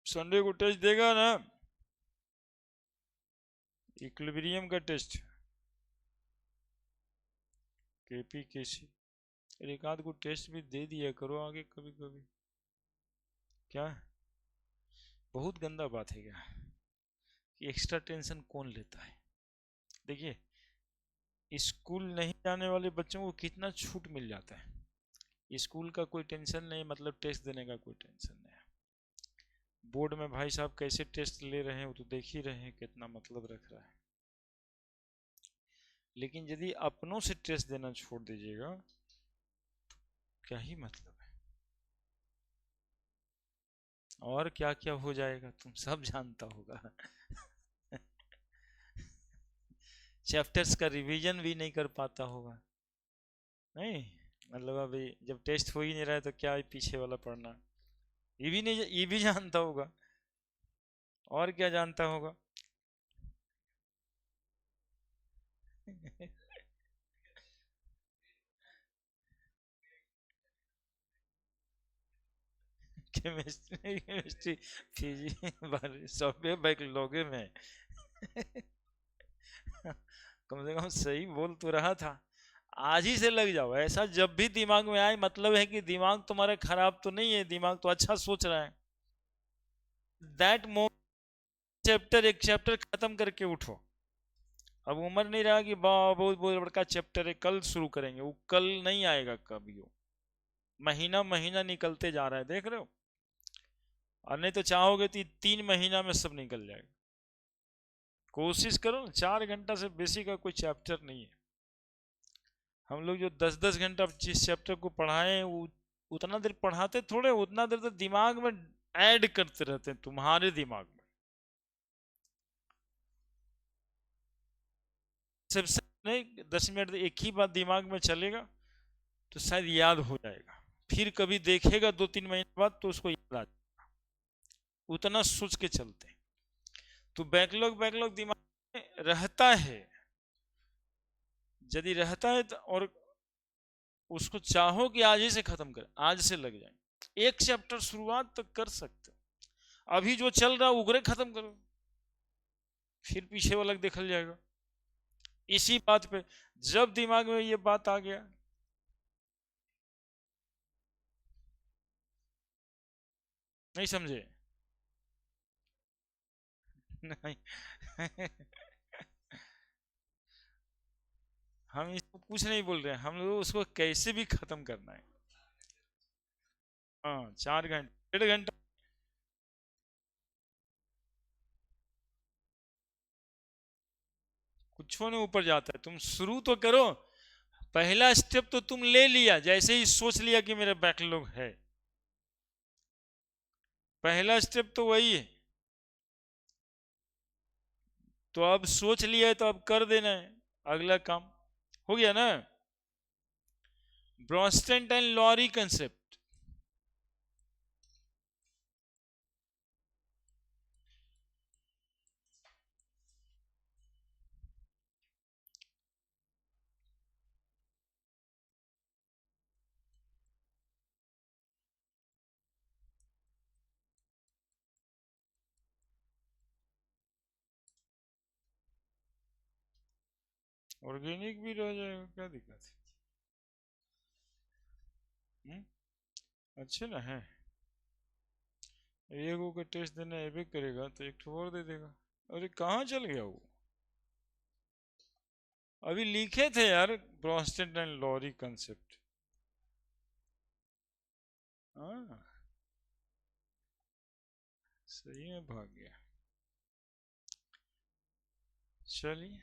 संडे को टेस्ट देगा ना, इक्विलिब्रियम का टेस्ट, KP KC। एक आध को टेस्ट भी दे दिया करो आगे कभी कभी। क्या? बहुत गंदा बात है क्या कि एक्स्ट्रा टेंशन कौन लेता है? देखिए, स्कूल नहीं जाने वाले बच्चों को कितना छूट मिल जाता है। स्कूल का कोई टेंशन नहीं, मतलब टेस्ट देने का कोई टेंशन नहीं। बोर्ड में भाई साहब कैसे टेस्ट ले रहे हैं वो तो देख ही रहे हैं, कितना मतलब रख रहा है। लेकिन यदि अपनों से टेस्ट देना छोड़ दीजिएगा, क्या ही मतलब है? और क्या क्या हो जाएगा तुम सब जानता होगा। चैप्टर्स का रिवीजन भी नहीं कर पाता होगा। नहीं, मतलब अभी जब टेस्ट हो ही नहीं रहा है तो क्या ही पीछे वाला पढ़ना। ये भी नहीं, ये भी जानता होगा। और क्या जानता होगा? केमिस्ट्री केमिस्ट्री फिजिक्स सब बैकलॉगे में। कम से कम सही बोल तो रहा था। आज ही से लग जाओ ऐसा, जब भी दिमाग में आए मतलब है कि दिमाग तुम्हारा खराब तो नहीं है, दिमाग तो अच्छा सोच रहा है। दैट मोमेंट चैप्टर, एक चैप्टर खत्म करके उठो। अब उम्र नहीं रहा कि बहुत बहुत बड़का चैप्टर है कल शुरू करेंगे, वो कल नहीं आएगा कभी। वो महीना महीना निकलते जा रहा है, देख रहे हो। और नहीं तो चाहोगे तो 3 महीना में सब निकल जाएगा। कोशिश करो ना, 4 घंटा से बेसी का कोई चैप्टर नहीं है। हम लोग जो 10-10 घंटा जिस चैप्टर को पढ़ाए वो उतना देर पढ़ाते थोड़े, उतना देर तो दिमाग में ऐड करते रहते हैं तुम्हारे दिमाग में। सबसे नहीं, 10 मिनट एक ही बात दिमाग में चलेगा तो शायद याद हो जाएगा। फिर कभी देखेगा 2-3 महीने बाद तो उसको याद आ जाएगा। उतना सोच के चलते हैं। तो बैकलॉग बैकलॉग दिमाग में रहता है। यदि रहता है तो, और उसको चाहो कि आज ही से खत्म कर, आज से लग जाए। एक चैप्टर शुरुआत तक कर सकते हो। अभी जो चल रहा है उगरे खत्म करो, फिर पीछे वाला देखल जाएगा। इसी बात पे जब दिमाग में ये बात आ गया, नहीं समझे? नहीं। हम इसको कुछ नहीं बोल रहे हैं, हम लोग उसको कैसे भी खत्म करना है। हाँ, 4 घंटे 1.5 घंटा। कुछ नहीं ऊपर जाता है, तुम शुरू तो करो। पहला स्टेप तो तुम ले लिया, जैसे ही सोच लिया कि मेरा बैकलॉग है। पहला स्टेप तो वही है। तो अब सोच लिया है तो अब कर देना है अगला काम। हो गया ना? Brønsted and lorry concept. Organic भी रह जाएगा, क्या दिक्कत है? अच्छे ना है। एक को टेस्ट देना एबे करेगा तो एक ठो और दे देगा। अरे कहाँ चल गया वो? अभी लिखे थे यार, ब्रॉन्स्टन एंड लॉरी कंसेप्ट। हाँ, सही में भाग गया। चलिए।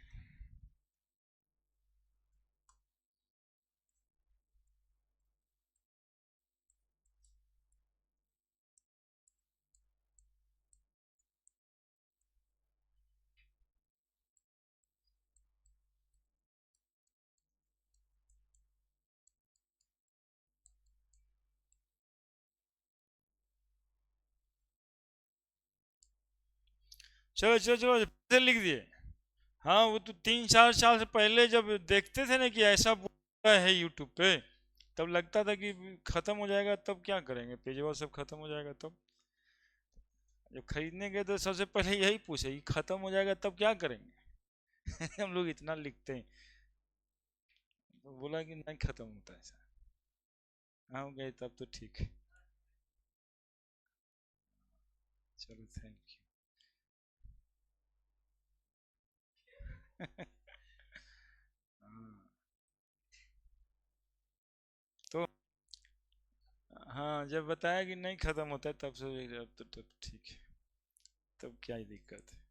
चलो चलो चलो, फिर लिख दिए। हाँ, वो तो 3-4 साल से पहले जब देखते थे ना कि ऐसा बोलता है यूट्यूब पे, तब लगता था कि खत्म हो जाएगा, तब क्या करेंगे, पेजवा सब खत्म हो जाएगा तब। जब खरीदने गए तो सबसे पहले यही पूछे कि खत्म हो जाएगा तब क्या करेंगे। हम लोग इतना लिखते हैं। तो बोला कि नहीं खत्म होता है ऐसा। हाँ, हो गए तब तो ठीक है। चलो थैंक यू। तो हाँ, जब बताया कि नहीं खत्म होता है तब से अब तो ठीक है, तब क्या ही दिक्कत है।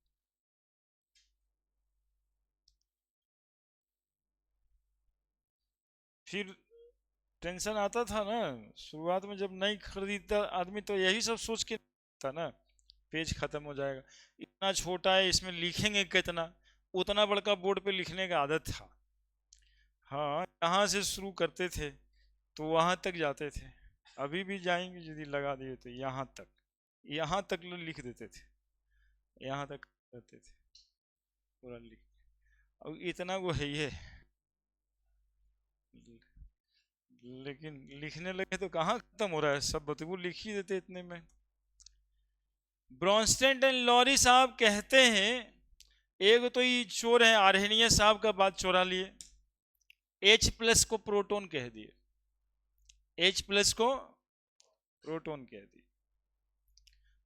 फिर टेंशन आता था ना, शुरुआत में जब नहीं खरीदता आदमी तो यही सब सोच के था ना, पेज खत्म हो जाएगा, इतना छोटा है इसमें लिखेंगे कितना, उतना बड़का बोर्ड पे लिखने का आदत था। हाँ, यहाँ से शुरू करते थे तो वहां तक जाते थे, अभी भी जाएंगे यदि लगा दिए तो यहाँ तक, यहाँ तक लिख देते थे, यहाँ तक करते थे पूरा लिख। अब इतना वो है ये, लेकिन लिखने लगे तो कहाँ खत्म हो रहा है, सब बतबू लिख ही देते इतने में। ब्रॉन्स्टेड एंड लॉरी साहब कहते हैं, एक तो ये चोर है आर्हेनियस साहब का बात चोरा लिए, H प्लस को प्रोटॉन कह दिए, H प्लस को प्रोटॉन कह दिए,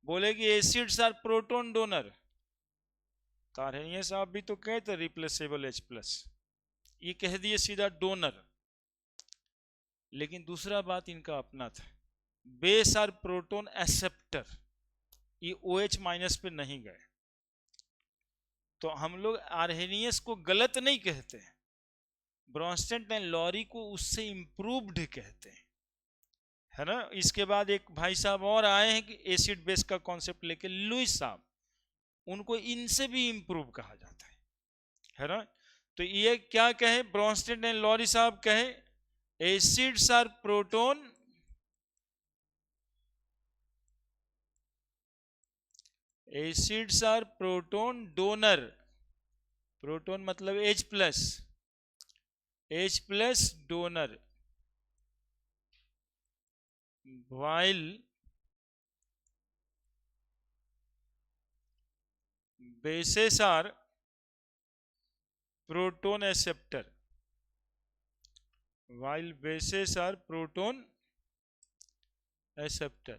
बोले कि एसिड्स आर प्रोटॉन डोनर, तो आर्हेनियस साहब भी तो कहे थे रिप्लेसेबल H प्लस, ये कह दिए सीधा डोनर। लेकिन दूसरा बात इनका अपना था, बेस आर प्रोटोन एक्सेप्टर, ये OH माइनस पे नहीं गए, तो हम लोग आर्हेनियस को गलत नहीं कहते हैं, ब्रॉन्स्टेड एंड लॉरी को उससे इंप्रूव्ड कहते हैं, है ना। इसके बाद एक भाई साहब और आए हैं कि एसिड बेस का कॉन्सेप्ट लेके, लुइस साहब, उनको इनसे भी इंप्रूव कहा जाता है ना। तो ये क्या कहे, ब्रॉन्स्टेड एंड लॉरी साहब कहे acids are proton, acids are proton donor, proton मतलब H plus, H plus donor, while bases are proton acceptor, while bases are proton acceptor,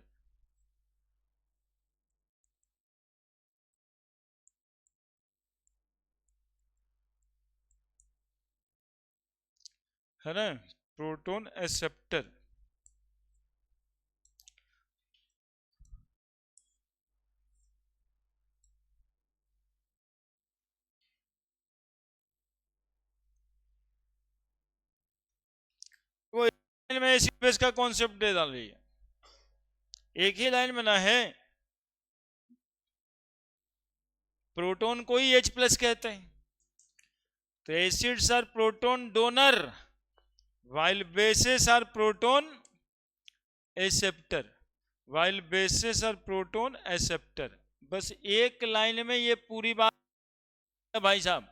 है ना, प्रोटोन एक्सेप्टर। वो एक लाइन में एसिड बेस का concept दे डाल रही है, एक ही लाइन में ना है, प्रोटोन को ही H प्लस कहते हैं, तो acids are proton donor while bases are proton acceptor, while bases are proton acceptor। बस एक लाइन में ये पूरी बात है भाई साहब,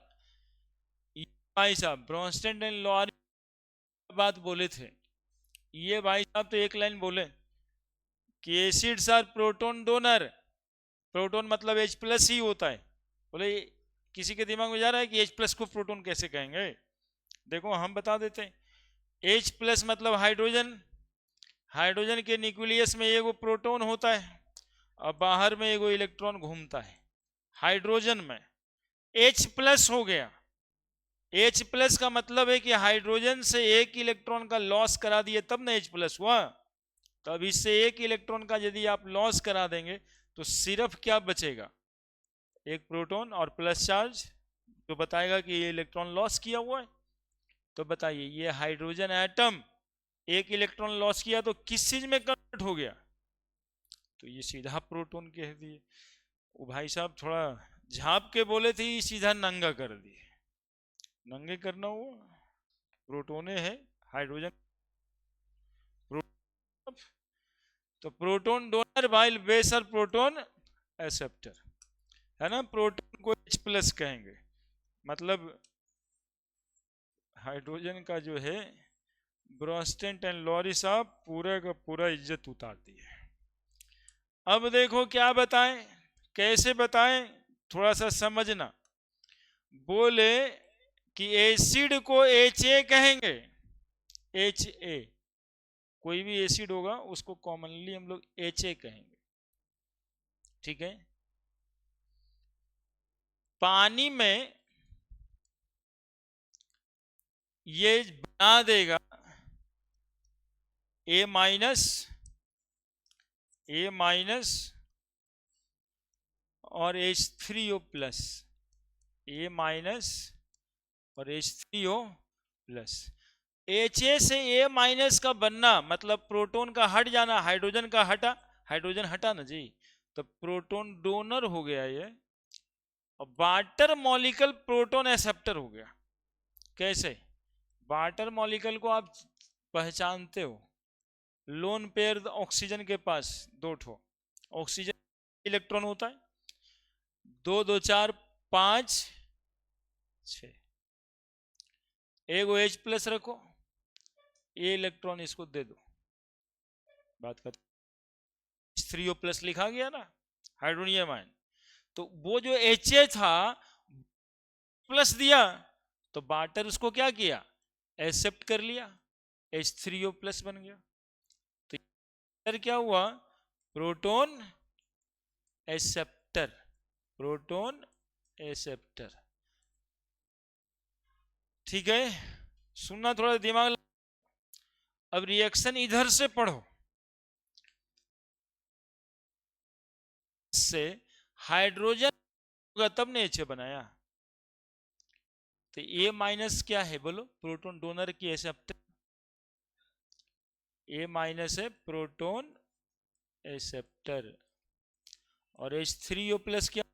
भाई साहब ब्रॉन्स्टेड एंड लॉरी बात बोले थे, ये भाई साहब तो एक लाइन बोले कि acids are proton donor, proton मतलब H प्लस ही होता है, बोले किसी के दिमाग में जा रहा है कि H प्लस को प्रोटोन कैसे कहेंगे, देखो हम बता देते हैं, H प्लस मतलब हाइड्रोजन, हाइड्रोजन के न्यूक्लियस में एगो प्रोटॉन होता है और बाहर में एगो इलेक्ट्रॉन घूमता है, हाइड्रोजन में H प्लस हो गया, H प्लस का मतलब है कि हाइड्रोजन से एक इलेक्ट्रॉन का लॉस करा दिए तब ना H प्लस हुआ, तो अब इससे एक इलेक्ट्रॉन का यदि आप लॉस करा देंगे तो सिर्फ क्या बचेगा, एक प्रोटॉन और प्लस चार्ज, तो बताएगा कि ये इलेक्ट्रॉन लॉस किया हुआ है। तो बताइए ये हाइड्रोजन एटम एक इलेक्ट्रॉन लॉस किया तो किस चीज में कन्वर्ट हो गया, तो ये सीधा प्रोटॉन कह दिए। वो भाई साहब थोड़ा झाप के बोले थे, ये सीधा नंगा कर दिए, नंगे करना हुआ, प्रोटोने है हाइड्रोजन, तो प्रोटोन डोनर वाइल बेसर प्रोटोन एक्सेप्टर, है ना, प्रोटोन को H प्लस कहेंगे, मतलब हाइड्रोजन का जो है ब्रॉन्स्टेड एंड लॉरी साहब पूरा का पूरा इज्जत उतार दी है। अब देखो क्या बताएं, कैसे बताएं, थोड़ा सा समझना, बोले कि एसिड को HA कहेंगे, HA, कोई भी एसिड होगा उसको कॉमनली हम लोग HA कहेंगे, ठीक है। पानी में ये बना देगा A- और H3O+, A- और H3O+। Ha से A- का बनना मतलब प्रोटॉन का हट जाना, हाइड्रोजन का हटा, हाइड्रोजन हटा ना जी, तो प्रोटॉन डोनर हो गया ये, और वाटर मॉलिक्यूल प्रोटॉन एक्सेप्टर हो गया। कैसे? वाटर मॉलिक्यूल को आप पहचानते हो, लोन पेयर ऑक्सीजन के पास दो ठो ऑक्सीजन इलेक्ट्रॉन होता है, 2 2 4 5 6, एगो H+ रखो, ये इलेक्ट्रॉन इसको दे दो, बात कर, H3O+ लिखा गया ना, हाइड्रोनियम आयन। तो वो जो Ha था प्लस दिया, तो वाटर उसको क्या किया, एक्सेप्ट कर लिया, H3O+ बन गया। तो इधर क्या हुआ, प्रोटॉन एक्सेप्टर, प्रोटॉन एक्सेप्टर। ठीक है, सुनना थोड़ा दिमाग। अब रिएक्शन इधर से पढ़ो, से हाइड्रोजन होगा तब ने H बनाया। तो A- क्या है बोलो, प्रोटॉन डोनर की एक्सेप्टर, A- है प्रोटॉन एक्सेप्टर, और H3O+ क्या,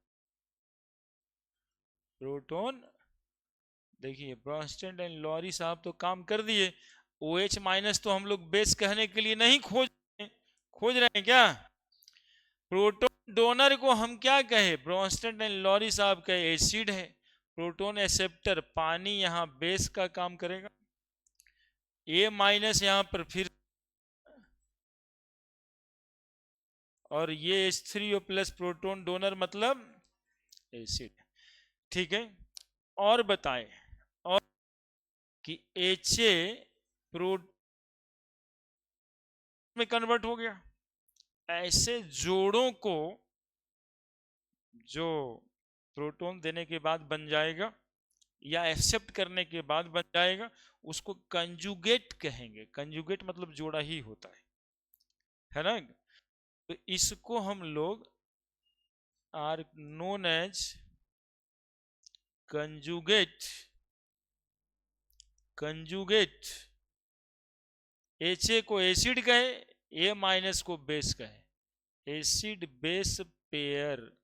प्रोटॉन। देखिए ब्रॉन्स्टेड एंड लॉरी साहब तो काम कर दिए। OH- तो हम लोग बेस कहने के लिए नहीं खोज रहे हैं क्या, प्रोटॉन डोनर को हम क्या कहे, ब्रॉन्स्टेड एंड लॉरी साहब कहे एसिड है, प्रोटॉन एक्सेप्टर पानी यहाँ बेस का काम करेगा। A- यहाँ पर फिर, और ये H3O+ प्रोटॉन डोनर मतलब एसिड। ठीक है, और बताएं, और कि Ha प्रोटॉन में कन्वर्ट हो गया। ऐसे जोड़ों को जो प्रोटॉन देने के बाद बन जाएगा या एक्सेप्ट करने के बाद बन जाएगा, उसको कंजुगेट कहेंगे। कंजुगेट मतलब जोड़ा ही होता है ना। तो इसको हम लोग are known as conjugate, conjugate. Ha को एसिड कहे, A- को बेस कहे, एसिड बेस पेयर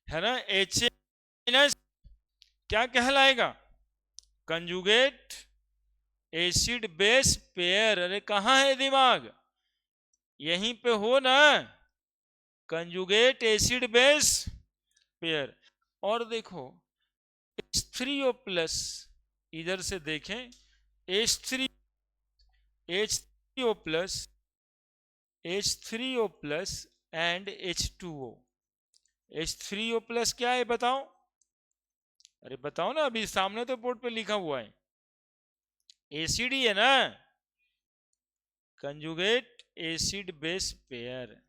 है ना। Ha- क्या कहलाएगा, कंजुगेट एसिड बेस पेयर। अरे कहां है दिमाग, यहीं पे हो ना, कंजुगेट एसिड बेस पेयर। और देखो H3O+, इधर से देखें, H3 H3O+, H3O+ and H2O। H3O+ क्या है बताओ, अरे बताओ ना, अभी सामने तो बोर्ड पे लिखा हुआ है, एसिड ही है ना, कंजुगेट एसिड बेस पेयर।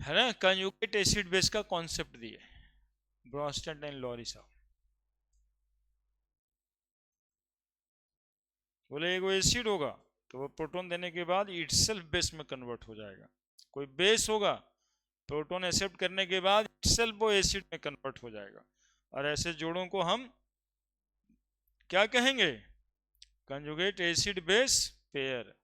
है ना, कंजुगेट एसिड बेस का कॉन्सेप्ट दिए ब्रॉन्स्टेड एंड लॉरी साहब। बोले एगो एसिड होगा तो वो प्रोटॉन देने के बाद इटसेल्फ बेस में कन्वर्ट हो जाएगा, कोई बेस होगा प्रोटॉन एक्सेप्ट करने के बाद इटसेल्फ वो एसिड में कन्वर्ट हो जाएगा। और ऐसे जोड़ों को हम क्या कहेंगे, conjugate acid base pair.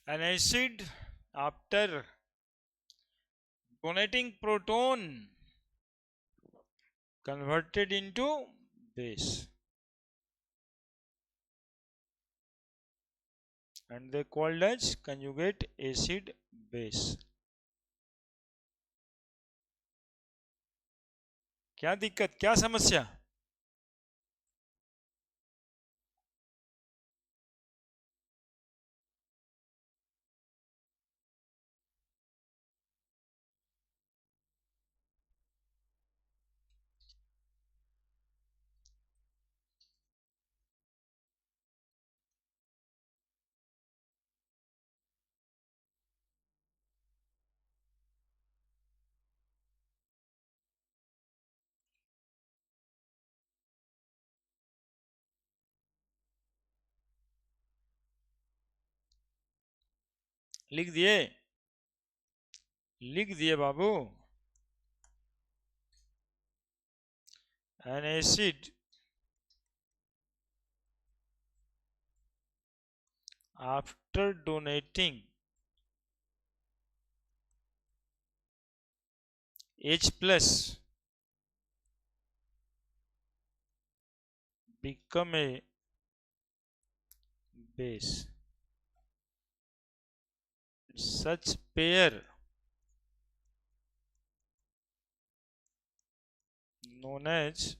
An acid after donating proton converted into base, and they called as conjugate acid base. क्या दिक्कत, क्या समस्या? लिख दिए, लिख दिए बाबू। An acid after donating H plus become a base. Such pair known as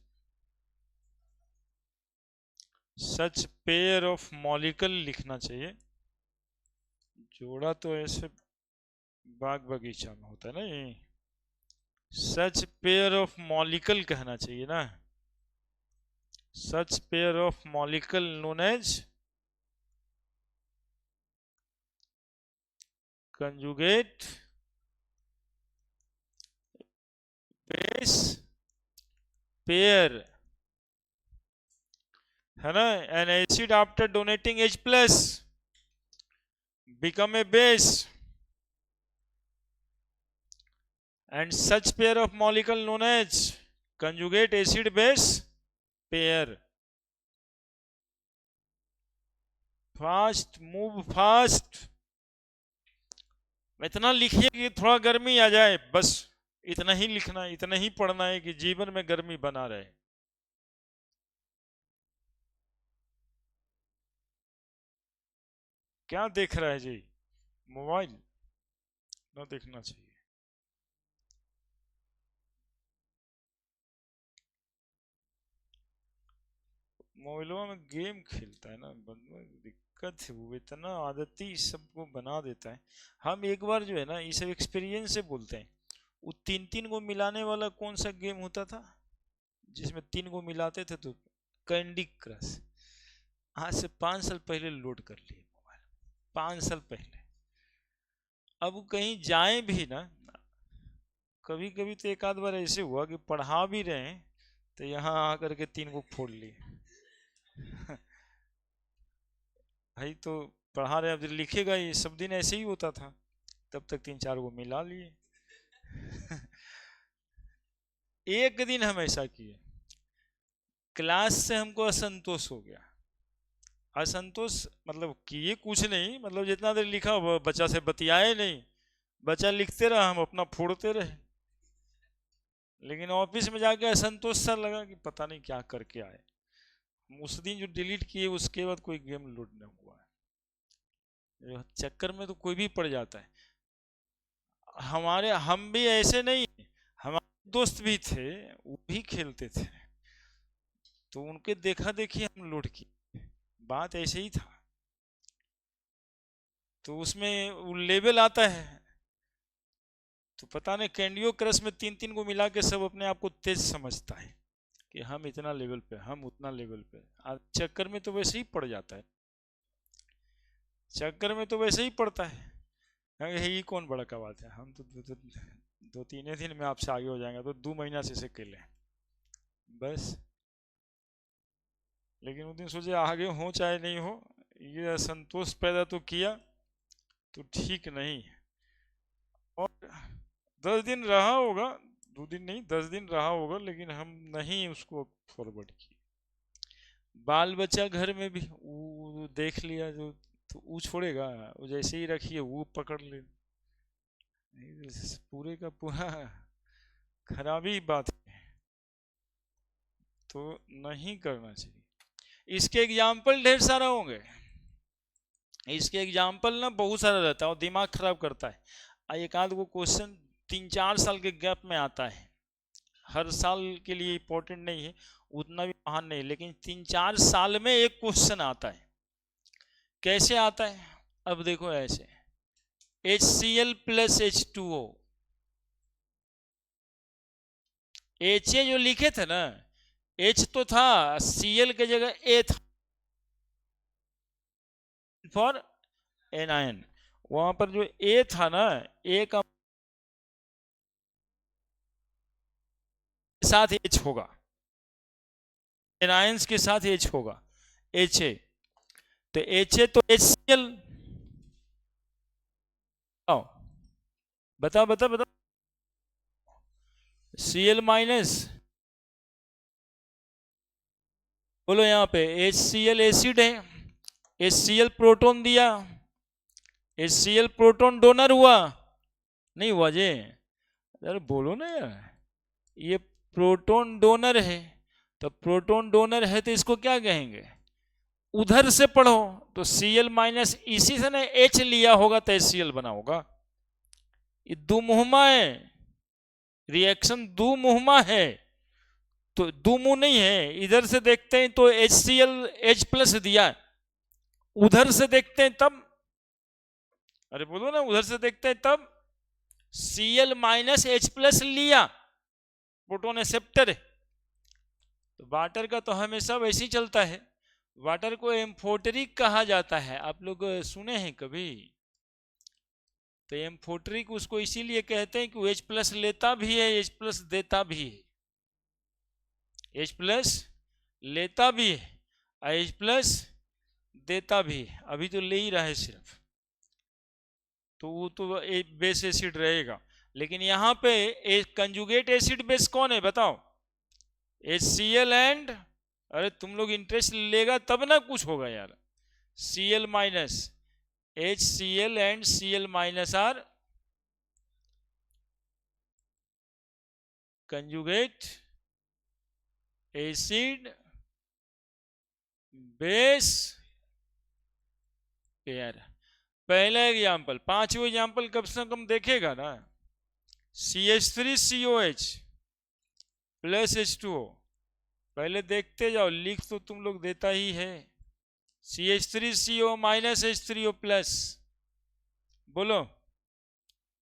such pair of molecule लिखना चाहिए। जोड़ा तो ऐसे बाग बगीचा में होता है ना, ये सच पेयर ऑफ मॉलिकल कहना चाहिए ना। Such pair of molecule known as conjugate base pair, है ना। An acid after donating H plus become a base and such pair of molecule known as conjugate acid base pair. Fast move fast. इतना लिखिए कि थोड़ा गर्मी आ जाए, बस इतना ही लिखना, इतना ही पढ़ना है कि जीवन में गर्मी बना रहे। क्या देख रहा है जी, मोबाइल ना देखना चाहिए। मोबाइलों में गेम खेलता है ना बंदा, दिक्कत है, वो इतना आदती सबको बना देता है। हम एक बार जो है ना, ये सब एक्सपीरियंस से बोलते हैं, वो तीन तीन को मिलाने वाला कौन सा गेम होता था जिसमें 3 को मिलाते थे? तो कैंडी क्रश। आज से 5 साल पहले लोड कर लिए मोबाइल, 5 साल पहले। अब कहीं जाए भी ना, कभी कभी तो एक आध बार ऐसे हुआ कि पढ़ा भी रहे हैं तो यहाँ आकर के 3 को फोड़ लिए। भाई तो पढ़ा रहे, अब लिखेगा, ये सब दिन ऐसे ही होता था, तब तक 3-4 को मिला लिए। एक दिन हम ऐसा किए, क्लास से हमको असंतोष हो गया। असंतोष मतलब किए कुछ नहीं, मतलब जितना देर लिखा बच्चा से बतियाए नहीं, बच्चा लिखते रहा, हम अपना फोड़ते रहे। लेकिन ऑफिस में जाके असंतोष सा लगा कि पता नहीं क्या करके आए। उस दिन जो डिलीट किए उसके बाद कोई गेम लोड नहीं हुआ है। चक्कर में तो कोई भी पड़ जाता है। हम भी ऐसे नहीं, हमारे दोस्त भी थे, वो भी खेलते थे, तो उनके देखा देखी हम लोड किए। बात ऐसे ही था। तो उसमें वो लेवल आता है, तो पता नहीं कैंडियो क्रश में 3-3 को मिला के सब अपने आप को तेज समझता है कि हम इतना लेवल पे, हम उतना लेवल पे। चक्कर में तो वैसे ही पड़ जाता है, चक्कर में तो वैसे ही पड़ता है। ये कौन बड़ा का बात है, हम तो 2-3 दिन में आपसे आगे हो जाएंगे, तो 2 महीना से इसे खेलें बस। लेकिन उस दिन सोचे आगे हो चाहे नहीं हो, ये असंतोष पैदा तो किया, तो ठीक नहीं। और 10 दिन रहा होगा, 2 दिन नहीं 10 दिन रहा होगा, लेकिन हम नहीं उसको फॉरवर्ड किए। बाल बच्चा घर में भी वो देख लिया, जो तो वो छोड़ेगा, वो जैसे ही रखिए वो पकड़ ले, पूरे का पूरा खराबी बात है, तो नहीं करना चाहिए। इसके एग्जाम्पल ढेर सारा होंगे, इसके एग्जाम्पल ना बहुत सारा रहता है और दिमाग खराब करता है। एक आध वो क्वेश्चन 3-4 साल के गैप में आता है, हर साल के लिए इंपॉर्टेंट नहीं है, उतना भी महान नहीं, लेकिन 3-4 साल में एक क्वेश्चन आता है। कैसे आता है? अब देखो ऐसे, HCl प्लस H2O, HA जो लिखे थे ना, H तो था, Cl के जगह A था फॉर एनायन, वहां पर जो A था ना, A का साथ H होगा, एनायंस के साथ H होगा, HA, तो HA तो HCl, बताओ बताओ बताओ, Cl माइनस, बोलो यहाँ पे HCl एसिड है, HCl प्रोटॉन दिया, HCl प्रोटॉन डोनर हुआ, नहीं हुआ जे? अरे बोलो ना यार, ये प्रोटॉन डोनर है, तो प्रोटॉन डोनर है तो इसको क्या कहेंगे? उधर से पढ़ो तो Cl माइनस, इसी से ने H लिया होगा तो HCl बना होगा। ये दुमुहमा है, रिएक्शन दुमुहमा है, तो दो मुंह नहीं है, इधर से देखते हैं तो HCl H प्लस दिया, उधर से देखते हैं तब, अरे बोलो ना, उधर से देखते हैं तब Cl माइनस H प्लस लिया, प्रोटोन एक्सेप्टर है। तो वाटर का तो हमेशा वैसे ही चलता है, वाटर को एम्फोटेरिक कहा जाता है, आप लोग सुने हैं कभी? तो एम्फोटेरिक उसको इसीलिए कहते हैं कि वो H प्लस लेता भी है, H प्लस देता भी है, H प्लस लेता भी है, H प्लस देता भी है, अभी तो ले ही रहा है सिर्फ, तो वो तो एक बेस एसिड रहेगा। लेकिन यहाँ पे एक कंजुगेट एसिड बेस कौन है बताओ? HCl एंड, अरे तुम लोग इंटरेस्ट लेगा तब ना कुछ होगा यार, Cl minus, HCl and Cl minus are conjugate acid base pair. पहला एग्जाम्पल, पांचवें एग्जाम्पल कम से कम देखेगा ना, CH3COH प्लस H2O, पहले देखते जाओ, लिख तो तुम लोग देता ही है, CH3CO माइनस H3O प्लस, बोलो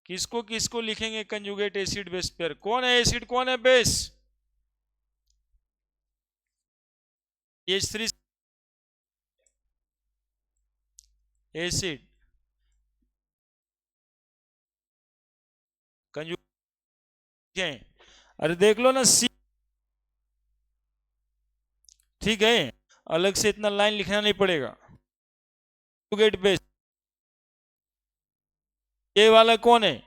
किसको किसको लिखेंगे कंजुगेट एसिड बेस पेयर? कौन है एसिड, कौन है बेस? CH3 एसिड कंजुगेट, अरे देख लो ना सी, ठीक है, अलग से इतना लाइन लिखना नहीं पड़ेगा, कंजुगेट बेस, ये वाला कौन है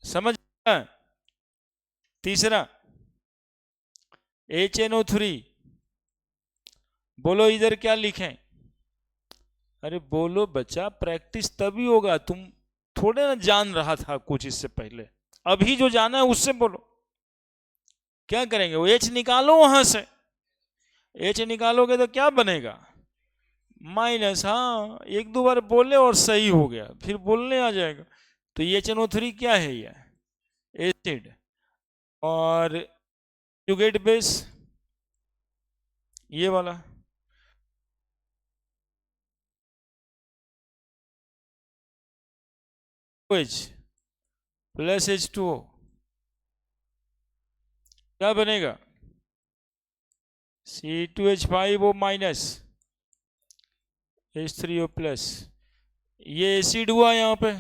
समझ? तीसरा HNO3, बोलो इधर क्या लिखें? अरे बोलो बच्चा, प्रैक्टिस तभी होगा, तुम थोड़े ना जान रहा था कुछ इससे पहले, अभी जो जाना है उससे बोलो। क्या करेंगे? वो H निकालो वहां से, H निकालोगे तो क्या बनेगा? माइनस, हाँ एक दो बार बोले और सही हो गया, फिर बोलने आ जाएगा। तो ये HNO3 क्या है? ये एसिड, और कंजुगेट बेस ये वाला, OH प्लस H2O, क्या बनेगा? C2H5O माइनस H3O प्लस, ये एसिड हुआ यहाँ पे,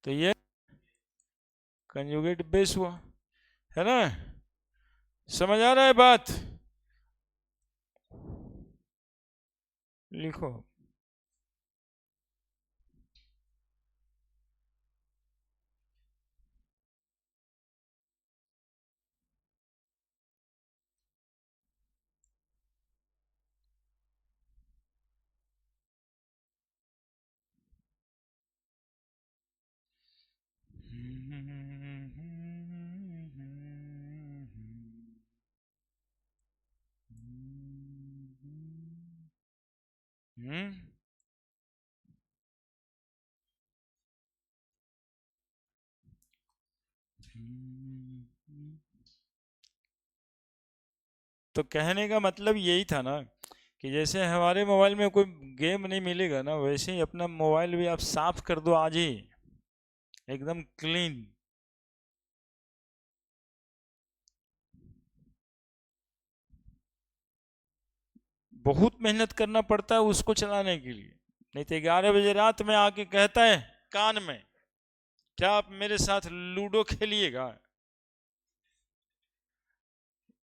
तो ये कंजुगेट बेस हुआ, है ना? समझ आ रहा है बात? लिखो, हम्म तो कहने का मतलब यही था ना कि जैसे हमारे मोबाइल में कोई गेम नहीं मिलेगा ना, वैसे ही अपना मोबाइल भी आप साफ कर दो आज ही, एकदम क्लीन। बहुत मेहनत करना पड़ता है उसको चलाने के लिए। नहीं तो 11 बजे रात में आके कहता है कान में, क्या आप मेरे साथ लूडो खेलिएगा?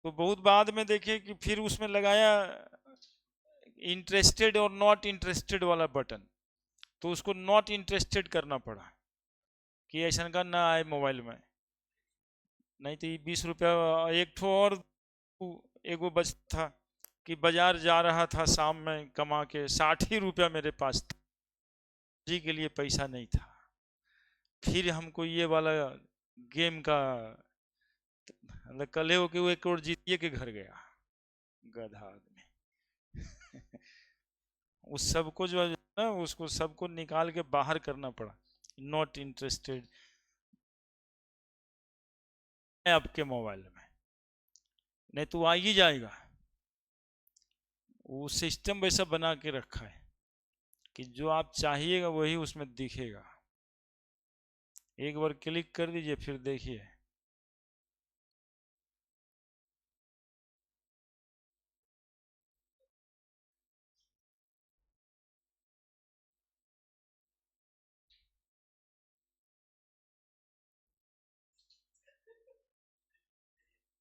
तो बहुत बाद में देखे कि फिर उसमें लगाया इंटरेस्टेड और नॉट इंटरेस्टेड वाला बटन, तो उसको नॉट इंटरेस्टेड करना पड़ा कि ऐसा का ना आए मोबाइल में। नहीं तो 20 रुपया एक ठो और एगो बचता था कि बाजार जा रहा था शाम में कमा के, 60 ही रुपया मेरे पास था जी के लिए पैसा नहीं था। फिर हमको ये वाला गेम का मतलब कल हो के वो 1 करोड़ जीतिए के घर गया गधा आदमी। उस सबको जो है ना, उसको सबको निकाल के बाहर करना पड़ा, नॉट इंटरेस्टेड है आपके मोबाइल में, नहीं तो आ ही जाएगा। वो सिस्टम वैसा बना के रखा है कि जो आप चाहिएगा वही उसमें दिखेगा। एक बार क्लिक कर दीजिए फिर देखिए।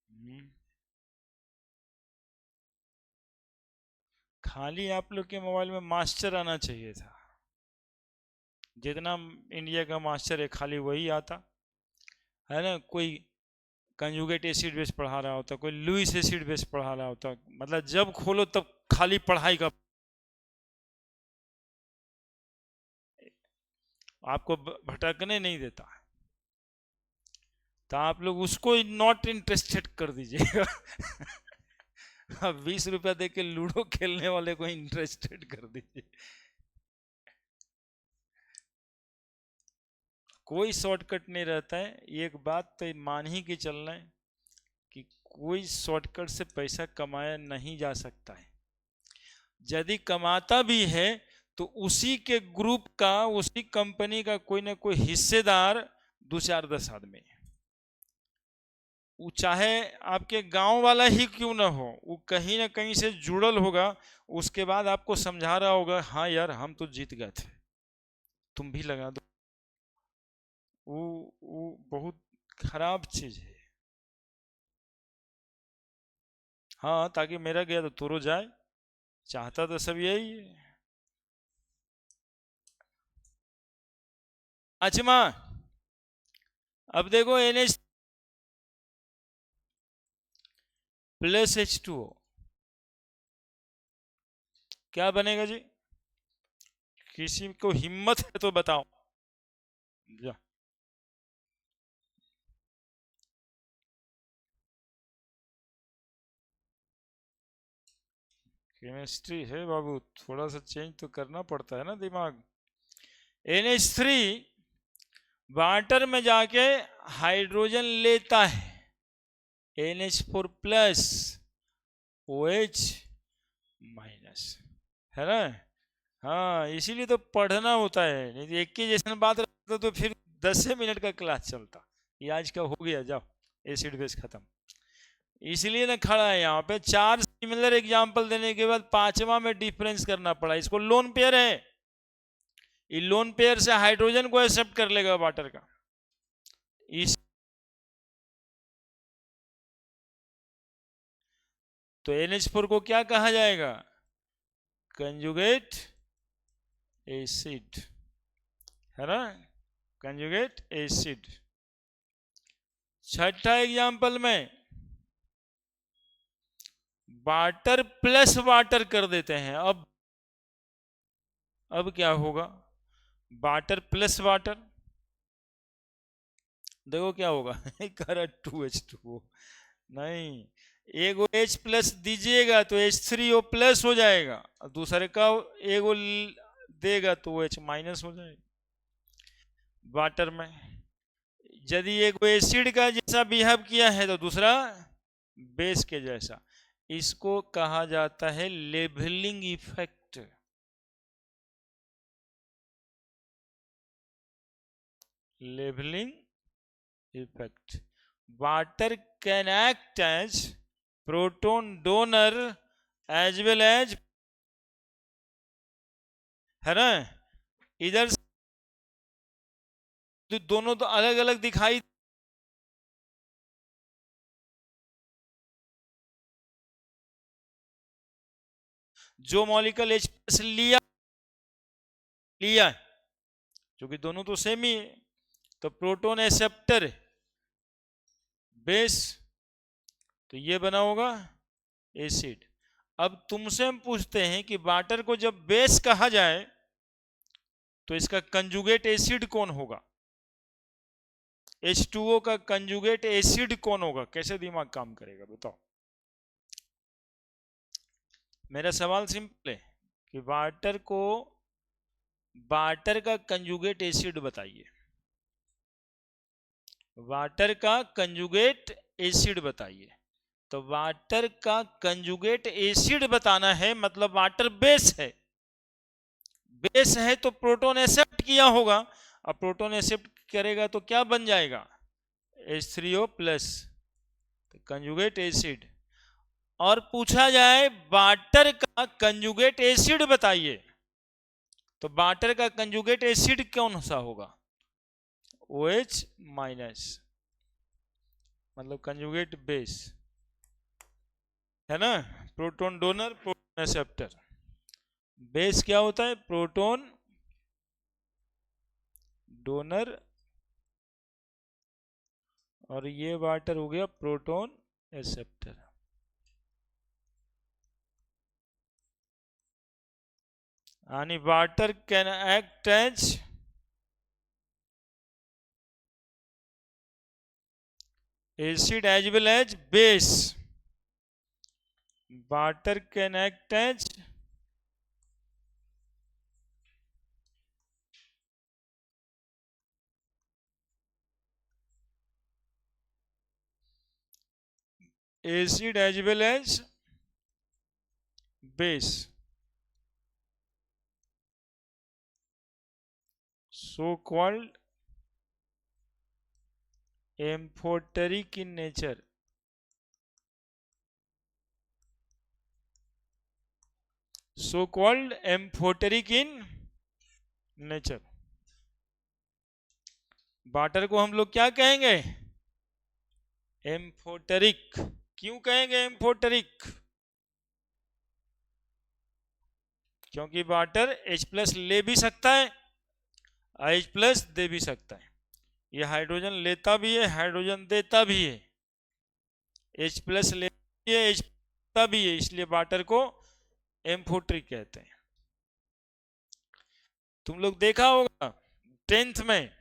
हम्म, खाली आप लोग के मोबाइल में मास्टर आना चाहिए था। जितना इंडिया का मास्टर है खाली वही आता है ना। कोई कंजुगेट एसिड बेस पढ़ा रहा होता, कोई लुइस एसिड बेस पढ़ा रहा होता, मतलब जब खोलो तब खाली पढ़ाई का, आपको भटकने नहीं देता। तो आप लोग उसको नॉट इंटरेस्टेड कर दीजिएगा। अब 20 रुपया दे के लूडो खेलने वाले को इंटरेस्टेड कर दीजिए। कोई शॉर्टकट नहीं रहता है। एक बात तो मान ही के चलना है कि कोई शॉर्टकट से पैसा कमाया नहीं जा सकता है। यदि कमाता भी है तो उसी के ग्रुप का, उसी कंपनी का कोई ना कोई हिस्सेदार, 2 4 10 आदमी, वो चाहे आपके गांव वाला ही क्यों ना हो, वो कहीं ना कहीं से जुड़ल होगा। उसके बाद आपको समझा रहा होगा हाँ यार हम तो जीत गए थे, तुम भी लगा दो। वो बहुत खराब चीज है। हाँ, ताकि मेरा गया तो तोरो जाए, चाहता तो सब यही है। अच्छा, अब देखो NH प्लस H2O क्या बनेगा जी? किसी को हिम्मत है तो बताओ। जा, केमिस्ट्री है बाबू, थोड़ा सा चेंज तो करना पड़ता है ना दिमाग। NH3 वाटर में जाके हाइड्रोजन लेता है, NH4 प्लस OH माइनस, है ना। हाँ, इसीलिए तो पढ़ना होता है, नहीं तो एक ही जैसा बात रहता तो फिर 10 मिनट का क्लास चलता। ये आज का हो गया, जाओ एसिड बेस खत्म। इसलिए ना खड़ा है यहाँ पे, 4 सिमिलर एग्जाम्पल देने के बाद 5वां में डिफरेंस करना पड़ा। इसको लोन पेयर है, ये लोन पेयर से हाइड्रोजन को एक्सेप्ट कर लेगा वाटर का। इस तो NH4 को क्या कहा जाएगा? कंजुगेट एसिड, है ना, कंजुगेट एसिड। छठा एग्जाम्पल में वाटर प्लस वाटर कर देते हैं। अब क्या होगा? वाटर प्लस वाटर, देखो क्या होगा कर 2H2O, नहीं, एक वो H प्लस दीजिएगा तो H3O प्लस हो जाएगा, और दूसरे का एगो देगा तो वो H माइनस हो जाएगा। वाटर में यदि एक एसिड का जैसा बिहेव किया है तो दूसरा बेस के जैसा, इसको कहा जाता है levelling effect. Levelling effect. Water can act as proton donor as well as, है ना, इधर दोनों तो अलग अलग दिखाई, जो मॉलिक्यूल H प्लस लिया लिया, क्योंकि दोनों तो सेम ही है, तो प्रोटोन एक्सेप्टर बेस, तो ये बना होगा एसिड। अब तुमसे हम पूछते हैं कि वाटर को जब बेस कहा जाए तो इसका कंजुगेट एसिड कौन होगा? H2O का कंजुगेट एसिड कौन होगा? कैसे दिमाग काम करेगा बताओ? मेरा सवाल सिंपल है कि वाटर का कंजुगेट एसिड बताइए, वाटर का कंजुगेट एसिड बताइए। तो वाटर का कंजुगेट एसिड बताना है, मतलब वाटर बेस है, बेस है तो प्रोटोन एक्सेप्ट किया होगा, अब प्रोटोन एक्सेप्ट करेगा तो क्या बन जाएगा? H3O plus, conjugate acid. और पूछा जाए वाटर का कंजुगेट एसिड बताइए, तो वाटर का कंजुगेट एसिड कौन सा होगा? OH माइनस, मतलब कंजुगेट बेस, है ना, proton donor proton acceptor. Base क्या होता है? प्रोटोन डोनर, और ये वाटर हो गया प्रोटोन एक्सेप्टर। यानी water can act as acid as well as base, water can act as acid as well as base, so called amphoteric in nature, so called amphoteric in nature। Water को हम लोग क्या कहेंगे? Amphoteric. क्यों कहेंगे amphoteric? क्योंकि water H plus ले भी सकता है, H प्लस दे भी सकता है, ये हाइड्रोजन लेता भी है, हाइड्रोजन देता भी है, H प्लस लेता भी है, H देता भी है, इसलिए वाटर को एम्फोटेरिक कहते हैं। तुम लोग देखा होगा 10th में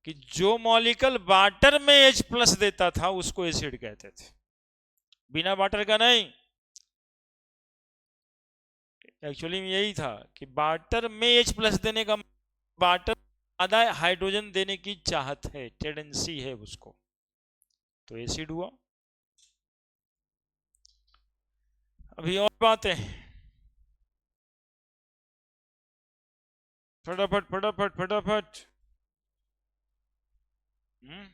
कि जो मॉलिक्यूल वाटर में H प्लस देता था उसको एसिड कहते थे, बिना वाटर का नहीं। एक्चुअली में यही था कि वाटर में H प्लस देने का, वाटर ज्यादा हाइड्रोजन देने की चाहत है, टेंडेंसी है उसको, तो एसिड हुआ। अभी और बातें, फटाफट फटाफट फटाफट। हम्म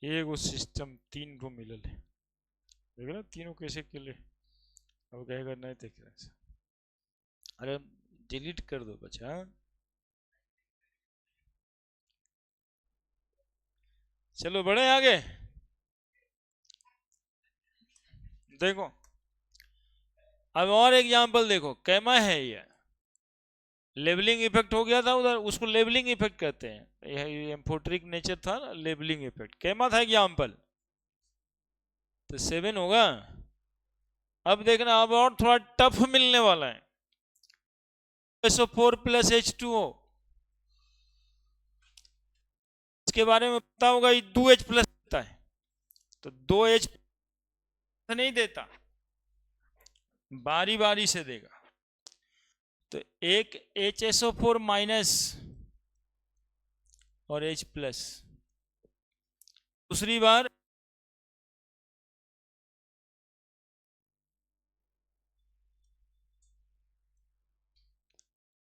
एगो सिस्टम 3 गो मिलल है, देख ना तीनों कैसे खेले। अब कहेगा नहीं देख रहे, अरे डिलीट कर दो बच्चा। चलो बढ़े आगे। देखो अब और एग्जांपल देखो, कैमा है ये, लेबलिंग इफेक्ट हो गया था उधर, उसको लेबलिंग इफेक्ट कहते हैं, यह एम्फोट्रिक नेचर था ना, लेबलिंग इफेक्ट। कैमा था एग्जांपल, तो 7 होगा। अब देखना अब और थोड़ा टफ मिलने वाला है। SO4 प्लस H2O, इसके बारे में पता होगा, ये 2H प्लस देता है, तो 2H नहीं देता, बारी बारी से देगा। तो एक HSO4 माइनस और H प्लस, दूसरी बार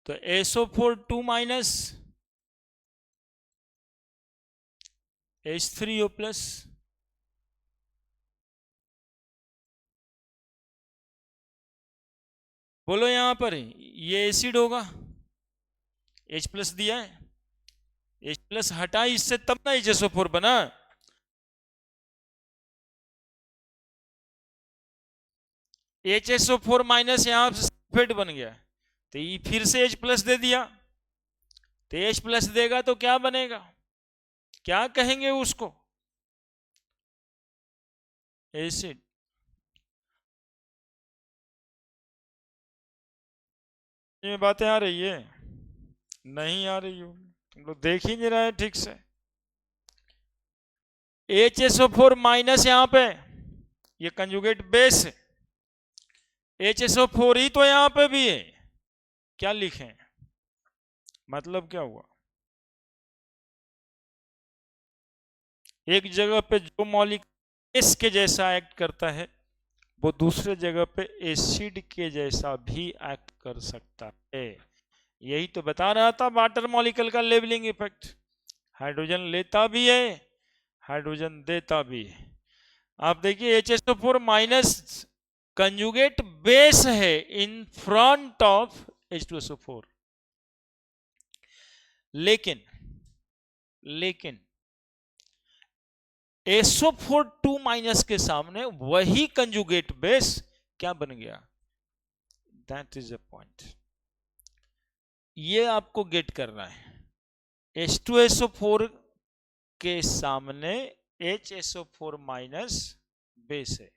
तो SO4 2 माइनस H3O प्लस। बोलो यहां पर ये एसिड होगा, H प्लस दिया है, H प्लस हटा इससे तब ना HSO4 बना। HSO4 माइनस यहां से सल्फेट बन गया, तो ये फिर से H प्लस दे दिया, तो H प्लस देगा तो क्या बनेगा, क्या कहेंगे उसको, एसिड। ये बातें आ रही है, नहीं आ रही हो, तुम लोग देख ही नहीं रहे ठीक से। HSO4 माइनस यहां पे ये कंजुगेट बेस है, HSO4 ही तो यहां पे भी है, क्या लिखें, मतलब क्या हुआ, एक जगह पे जो मॉलिक्यूल बेस के जैसा एक्ट करता है वो दूसरे जगह पे एसिड के जैसा भी एक्ट कर सकता है। यही तो बता रहा था वाटर मॉलिक्यूल का लेबलिंग इफेक्ट, हाइड्रोजन लेता भी है, हाइड्रोजन देता भी है। आप देखिए HSO4 माइनस कंजुगेट बेस है इन फ्रंट ऑफ H2SO4, लेकिन लेकिन SO4 2 माइनस के सामने वही कंजुगेट बेस क्या बन गया, दैट इज अ पॉइंट, ये आपको गेट करना है। H2SO4 के सामने HSO4 माइनस बेस है,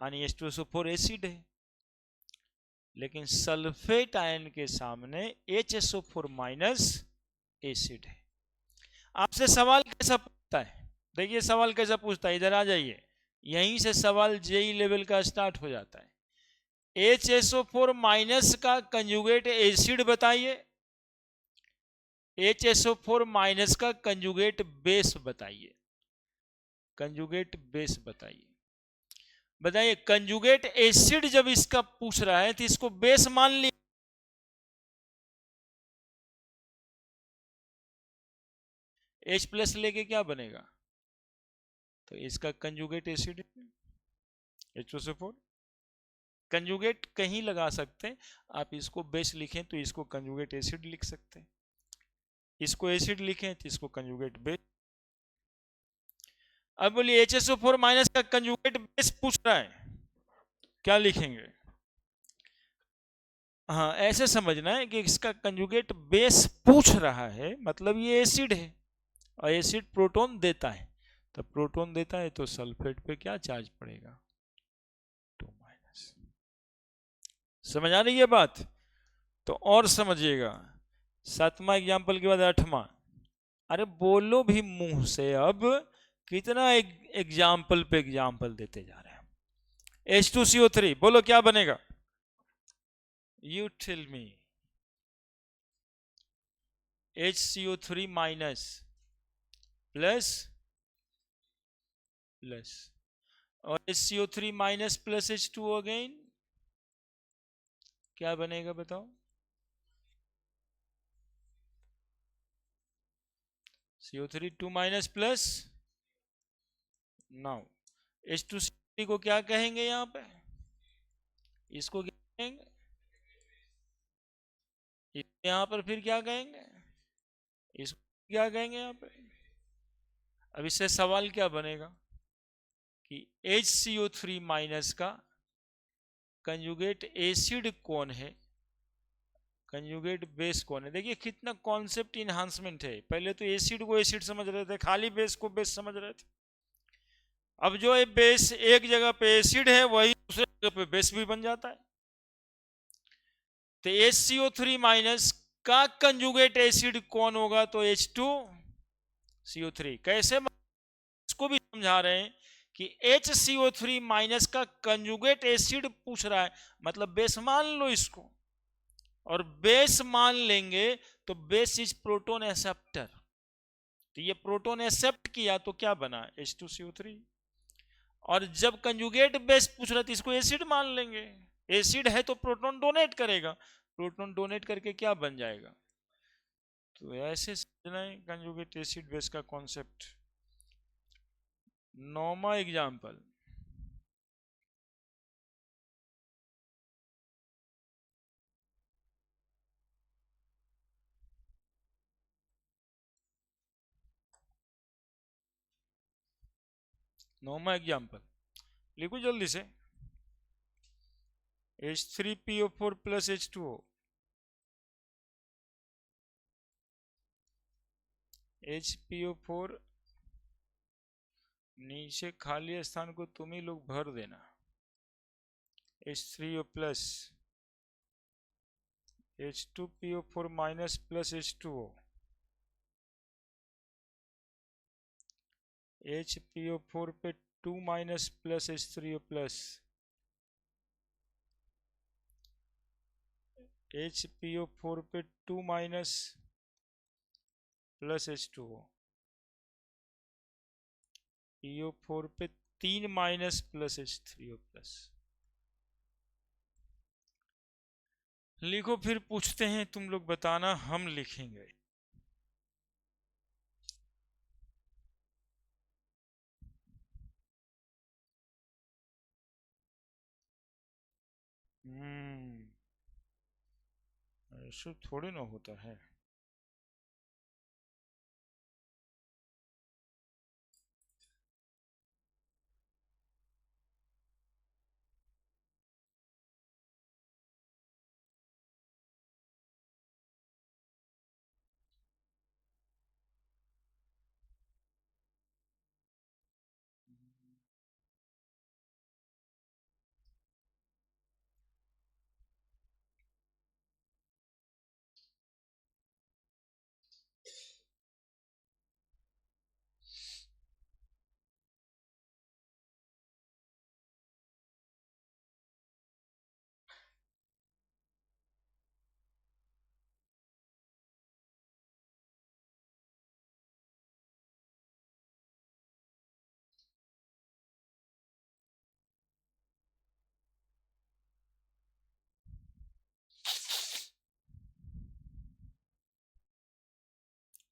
यानी H2SO4 एसिड है, लेकिन सल्फेट आयन के सामने HSO4 माइनस एसिड है। आपसे सवाल कैसा पूछता है, देखिए सवाल कैसा पूछता है, इधर आ जाइए, यहीं से सवाल जेई लेवल का स्टार्ट हो जाता है। HSO4 माइनस का कंजुगेट एसिड बताइए, HSO4 माइनस का कंजुगेट बेस बताइए, कंजुगेट बेस बताइए, बताइए कंजुगेट एसिड जब इसका पूछ रहा है तो इसको बेस मान लिया, H प्लस लेके क्या बनेगा, तो इसका कंजुगेट एसिड H2SO4, कंजुगेट कहीं लगा सकते हैं, आप इसको बेस लिखें तो इसको कंजुगेट एसिड लिख सकते हैं, इसको एसिड लिखें तो इसको कंजुगेट बेस। अब बोलिए HSO4 माइनस का कंजुगेट बेस पूछ रहा है, क्या लिखेंगे, हाँ ऐसे समझना है कि इसका कंजुगेट बेस पूछ रहा है, मतलब ये एसिड है और एसिड प्रोटॉन देता है, तो प्रोटॉन देता है तो सल्फेट पे क्या चार्ज पड़ेगा, 2 माइनस। समझ आ रही है बात, तो और समझिएगा, 7वां एग्जाम्पल के बाद 8वां, अरे बोलो भी मुंह से, अब कितना एग्जाम्पल पे एग्जाम्पल देते जा रहे हैं। H2CO3 बोलो क्या बनेगा, you tell me, HCO3 minus plus plus, और HCO3 minus plus H2O again, क्या बनेगा बताओ, CO3 2 minus plus. Now H2CO3 को क्या कहेंगे यहाँ पे, इसको क्या कहेंगे, यहाँ पर फिर क्या कहेंगे, इसको क्या कहेंगे यहाँ पे। अब इससे सवाल क्या बनेगा कि HCO3 माइनस का कंजुगेट एसिड कौन है, कंजुगेट बेस कौन है। देखिए कितना कॉन्सेप्ट इनहांसमेंट है, पहले तो एसिड को एसिड समझ रहे थे, खाली बेस को बेस समझ रहे थे। अब जो है बेस एक जगह पे एसिड है वही दूसरे जगह पे बेस भी बन जाता है। तो HCO3 माइनस का कंजुगेट एसिड कौन होगा, तो H2CO3। कैसे, इसको भी समझा रहे हैं कि HCO3 माइनस का कंजुगेट एसिड पूछ रहा है, मतलब बेस मान लो इसको, और बेस मान लेंगे तो बेस इज प्रोटोन एक्सेप्टर। तो ये प्रोटोन एक्सेप्ट किया तो क्या बना, H2CO3। और जब कंजुगेट बेस पूछ रहा था इसको एसिड मान लेंगे, एसिड है तो प्रोटॉन डोनेट करेगा, प्रोटॉन डोनेट करके क्या बन जाएगा। तो ऐसे समझना है कंजुगेट एसिड बेस का कॉन्सेप्ट। नौमा एग्जाम्पल, नौमा एग्जाम्पल लिखो जल्दी से। H3PO4 प्लस H2O, HPO4 नीचे खाली स्थान को तुम ही लोग भर देना, H3O plus H2PO4 minus plus H2O, HPO4 पे 2 minus plus H3O plus, HPO4 पे 2 माइनस प्लस H2O, PO4 पे 3 माइनस प्लस H3O प्लस। लिखो फिर पूछते हैं, तुम लोग बताना, हम लिखेंगे। ऐसे थोड़ी ना होता है।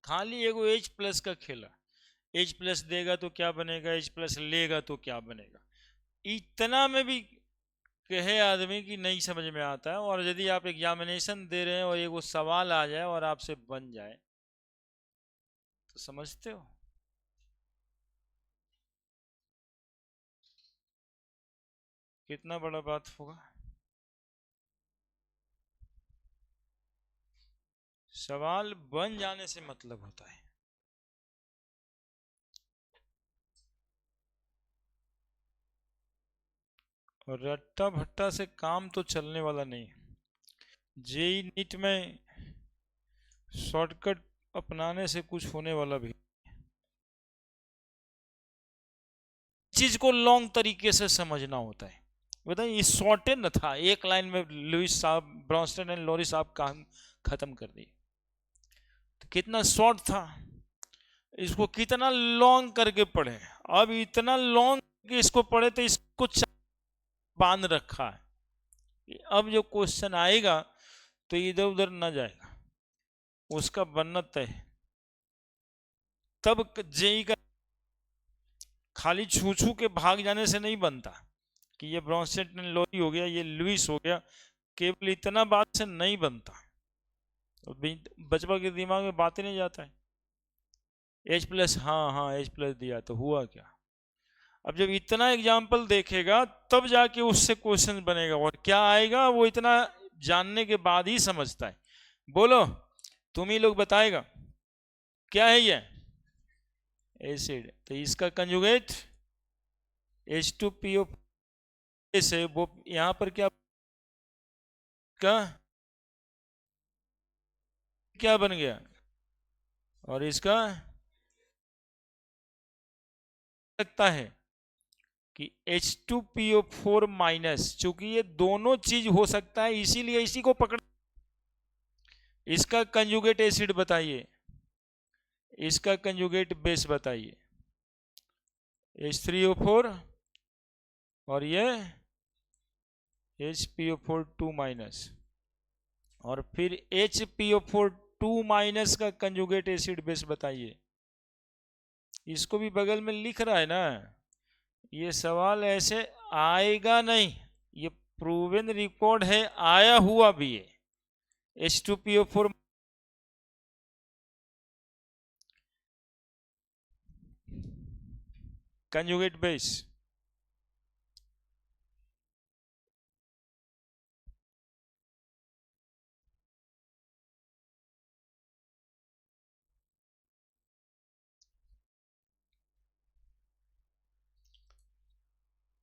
खाली एगो H प्लस का खेला, H प्लस देगा तो क्या बनेगा, H प्लस लेगा तो क्या बनेगा, इतना में भी कहे आदमी की नहीं समझ में आता है। और यदि आप एग्जामिनेशन दे रहे हैं और एगो सवाल आ जाए और आपसे बन जाए तो समझते हो कितना बड़ा बात होगा। सवाल बन जाने से मतलब होता है। और रट्टा भट्टा से काम तो चलने वाला नहीं। जेई नीट में शॉर्टकट अपनाने से कुछ होने वाला भी, चीज को लॉन्ग तरीके से समझना होता है। बताइए ये शॉर्टेड न था, एक लाइन में लुइस साहब, ब्रॉन्स्टन एंड लॉरी साहब काम खत्म कर दी, तो कितना शॉर्ट था, इसको कितना लॉन्ग करके पढ़े। अब इतना लॉन्ग इसको पढ़े तो इसको बांध रखा है, अब जो क्वेश्चन आएगा तो इधर उधर न जाएगा, उसका बनना तय है। तब जेई का खाली छू छू के भाग जाने से नहीं बनता कि ये ब्रॉन्स्टेड लोरी हो गया, ये लुइस हो गया, केवल इतना बात से नहीं बनता। तो बचपन के दिमाग में बात ही नहीं जाता है। एच प्लस, हाँ हाँ एच प्लस दिया तो हुआ क्या। अब जब इतना एग्जाम्पल देखेगा तब जाके उससे क्वेश्चन बनेगा, और क्या आएगा वो इतना जानने के बाद ही समझता है। बोलो तुम ही लोग बताएगा क्या है ये एसिड, तो इसका कंजुगेट H2PO से वो यहां पर क्या क्या क्या बन गया, और इसका लगता है कि H2PO4 माइनस, चूंकि ये दोनों चीज हो सकता है इसीलिए इसी को पकड़। इसका कंजुगेट एसिड बताइए, इसका कंजुगेट बेस बताइए। H3O4 और ये HPO4 2 माइनस, और फिर HPO4 2 माइनस का कंजुगेट एसिड बेस बताइए। इसको भी बगल में लिख रहा है ना। ये सवाल ऐसे आएगा नहीं, ये प्रूवन रिकॉर्ड है, आया हुआ भी है। H2PO4 कंजुगेट बेस,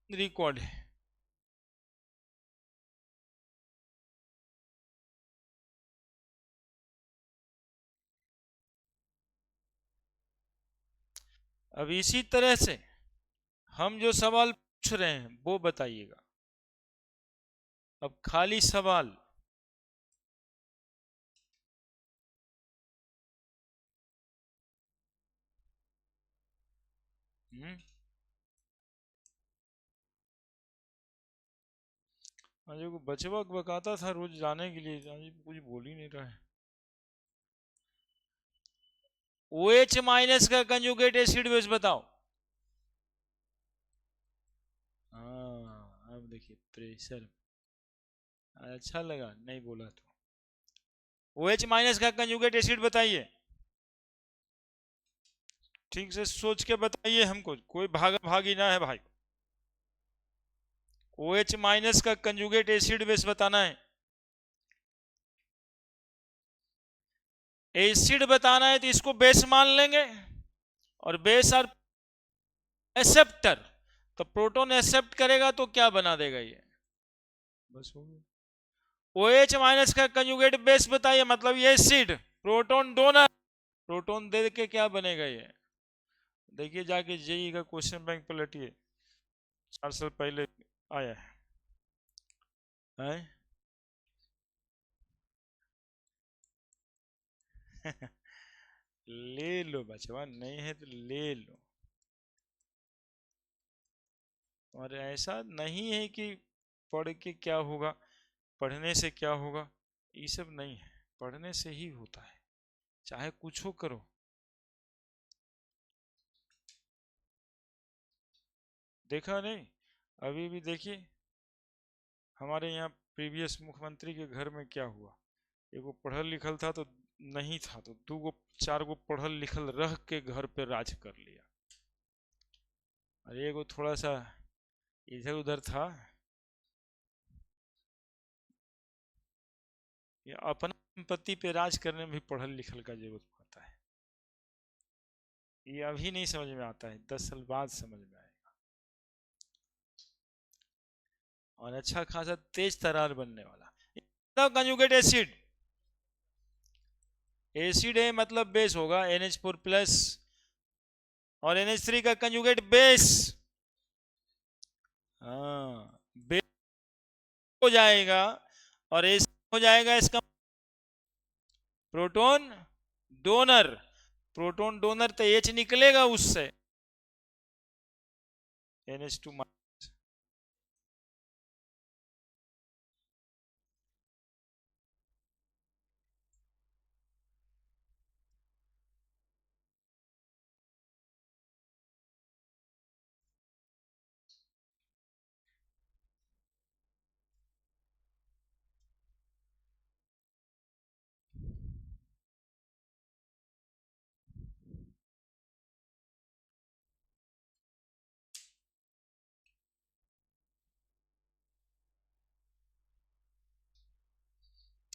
रिकॉर्ड है। अब इसी तरह से हम जो सवाल पूछ रहे हैं वो बताइएगा। अब खाली सवाल, आज को बचवा बकाता था रोज जाने के लिए, आज कुछ बोल ही नहीं रहा है। OH माइनस का कंजुगेट एसिड बेस बताओ। हाँ अब देखिए प्रेशर, अच्छा लगा नहीं बोला तो। OH माइनस का कंजुगेट एसिड बताइए, ठीक से सोच के बताइए हमको, कोई भागा भागी ना है भाई। OH माइनस का कंजुगेट एसिड बेस बताना है। एसिड बताना है तो इसको बेस मान लेंगे, और बेस और एक्सेप्टर, तो प्रोटॉन एक्सेप्ट करेगा तो क्या बना देगा ये, बस हो गया। OH माइनस का कंजुगेट बेस बताइए, मतलब ये एसिड, प्रोटॉन डोनर, प्रोटॉन दे के क्या बनेगा ये। देखिए जाके जेई का क्वेश्चन बैंक पलटिए, 4 साल पहले आया है। ले लो बचवा, नहीं है तो ले लो। और ऐसा नहीं है कि पढ़ के क्या होगा, पढ़ने से क्या होगा, ये सब नहीं है, पढ़ने से ही होता है, चाहे कुछ हो करो। देखा नहीं, अभी भी देखिए हमारे यहाँ प्रीवियस मुख्यमंत्री के घर में क्या हुआ। एगो पढ़ल लिखल था तो नहीं था, तो 2 4 गो पढ़ल लिखल रह के घर पे राज कर लिया, और एगो थोड़ा सा इधर उधर था। ये अपना संपत्ति पे राज करने में भी पढ़ल लिखल का जरूरत पड़ता है। ये अभी नहीं समझ में आता है, 10 साल बाद समझ में आएगा, और अच्छा खासा तेज तरार बनने वाला। कंजुगेट एसिड, एसिड है मतलब बेस होगा NH4 प्लस, और NH3 का कंजुगेट बेस, हाँ बेस हो जाएगा, और एसिड हो जाएगा इसका प्रोटॉन डोनर, प्रोटॉन डोनर तो H निकलेगा उससे, NH2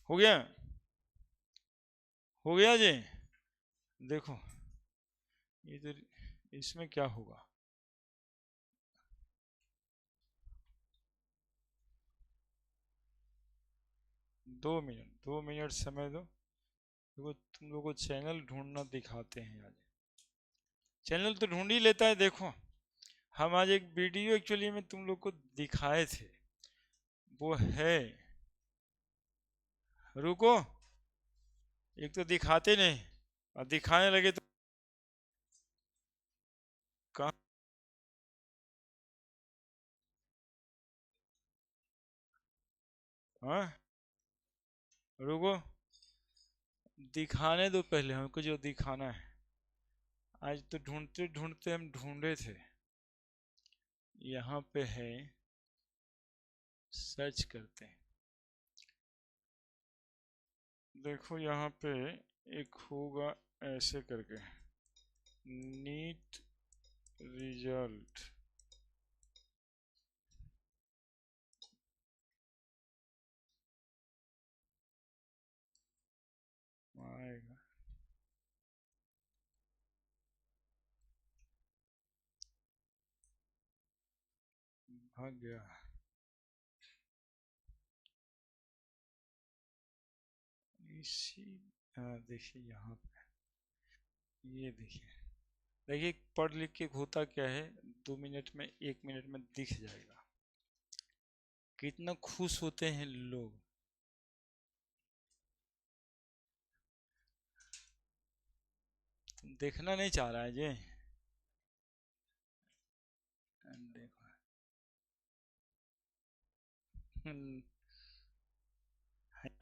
हो गया, हो गया जी। देखो इधर इसमें क्या होगा, 2 मिनट, 2 मिनट समय दो। देखो तुम लोग को चैनल ढूंढना दिखाते हैं आज। चैनल तो ढूंढ ही लेता है। देखो हम आज एक वीडियो एक्चुअली में तुम लोग को दिखाए थे, वो है, रुको, एक तो दिखाते नहीं और दिखाने लगे तो कहाँ। हाँ रुको, दिखाने दो पहले हमको जो दिखाना है। आज तो ढूंढते ढूंढते हम ढूंढे थे, यहाँ पे है, सर्च करते हैं। देखो यहाँ पे एक होगा ऐसे करके, नीट रिजल्ट आएगा। भाग गया। इसी, हाँ देखिए यहाँ पे, ये देखिए, देखिए पढ़ लिख के होता क्या है, 2 मिनट में 1 मिनट में दिख जाएगा। कितना खुश होते हैं लोग। देखना नहीं चाह रहा है जी। देखो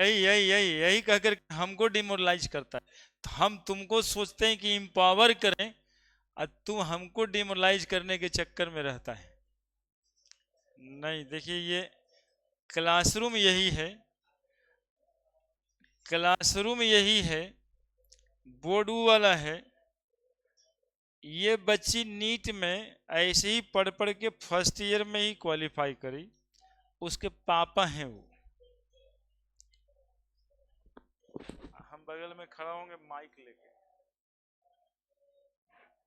यही यही यही यही कहकर हमको डिमोरलाइज करता है। तो हम तुमको सोचते हैं कि इम्पावर करें, और तू हमको डिमोरलाइज करने के चक्कर में रहता है। नहीं देखिए, ये क्लासरूम यही है, क्लासरूम यही है, बोर्ड वाला है। ये बच्ची नीट में ऐसे ही पढ़ पढ़ के फर्स्ट ईयर में ही क्वालिफाई करी। उसके पापा हैं वो, हम बगल में खड़ा होंगे माइक लेके।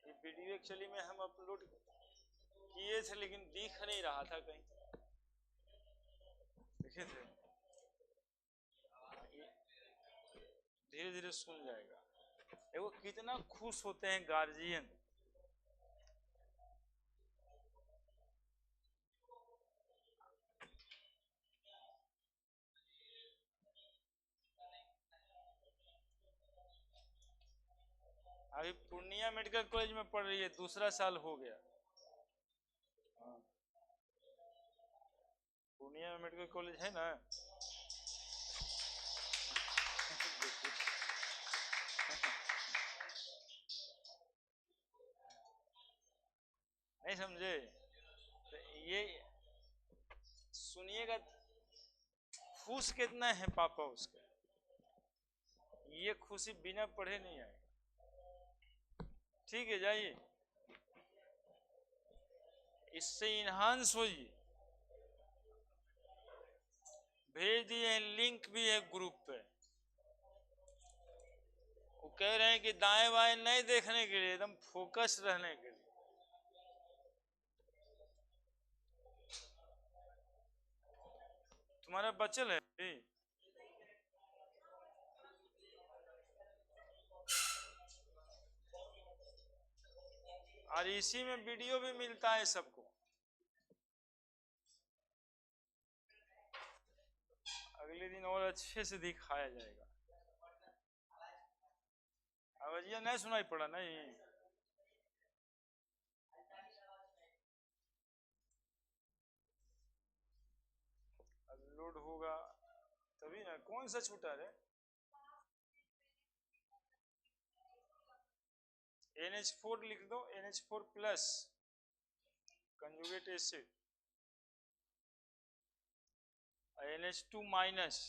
ये वीडियो एक्चुअली में हम अपलोड किए थे, लेकिन दिख नहीं रहा था कहीं, देखे थे। धीरे धीरे सुन जाएगा। देखो कितना खुश होते हैं गार्जियन। अभी पूर्णिया मेडिकल कॉलेज में पढ़ रही है, दूसरा साल हो गया। हाँ, पूर्णिया मेडिकल कॉलेज है ना। नहीं समझे तो ये सुनिएगा, खुश कितना है पापा उसका। ये खुशी बिना पढ़े नहीं आए। ठीक है जाइए, इससे इन्हांस होइए। भेज दिए हैं, लिंक भी है ग्रुप पे। वो कह रहे हैं कि दाएं बाएं नहीं देखने के लिए, एकदम फोकस रहने के लिए। तुम्हारा बचल है अभी? और इसी में वीडियो भी मिलता है सबको। अगले दिन और अच्छे से दिखाया जाएगा। आवाजिया नहीं सुनाई पड़ा नहीं। लोड होगा तभी ना। कौन सा छूटा है? NH4 लिख दो, NH4 plus conjugate acid, NH2 minus.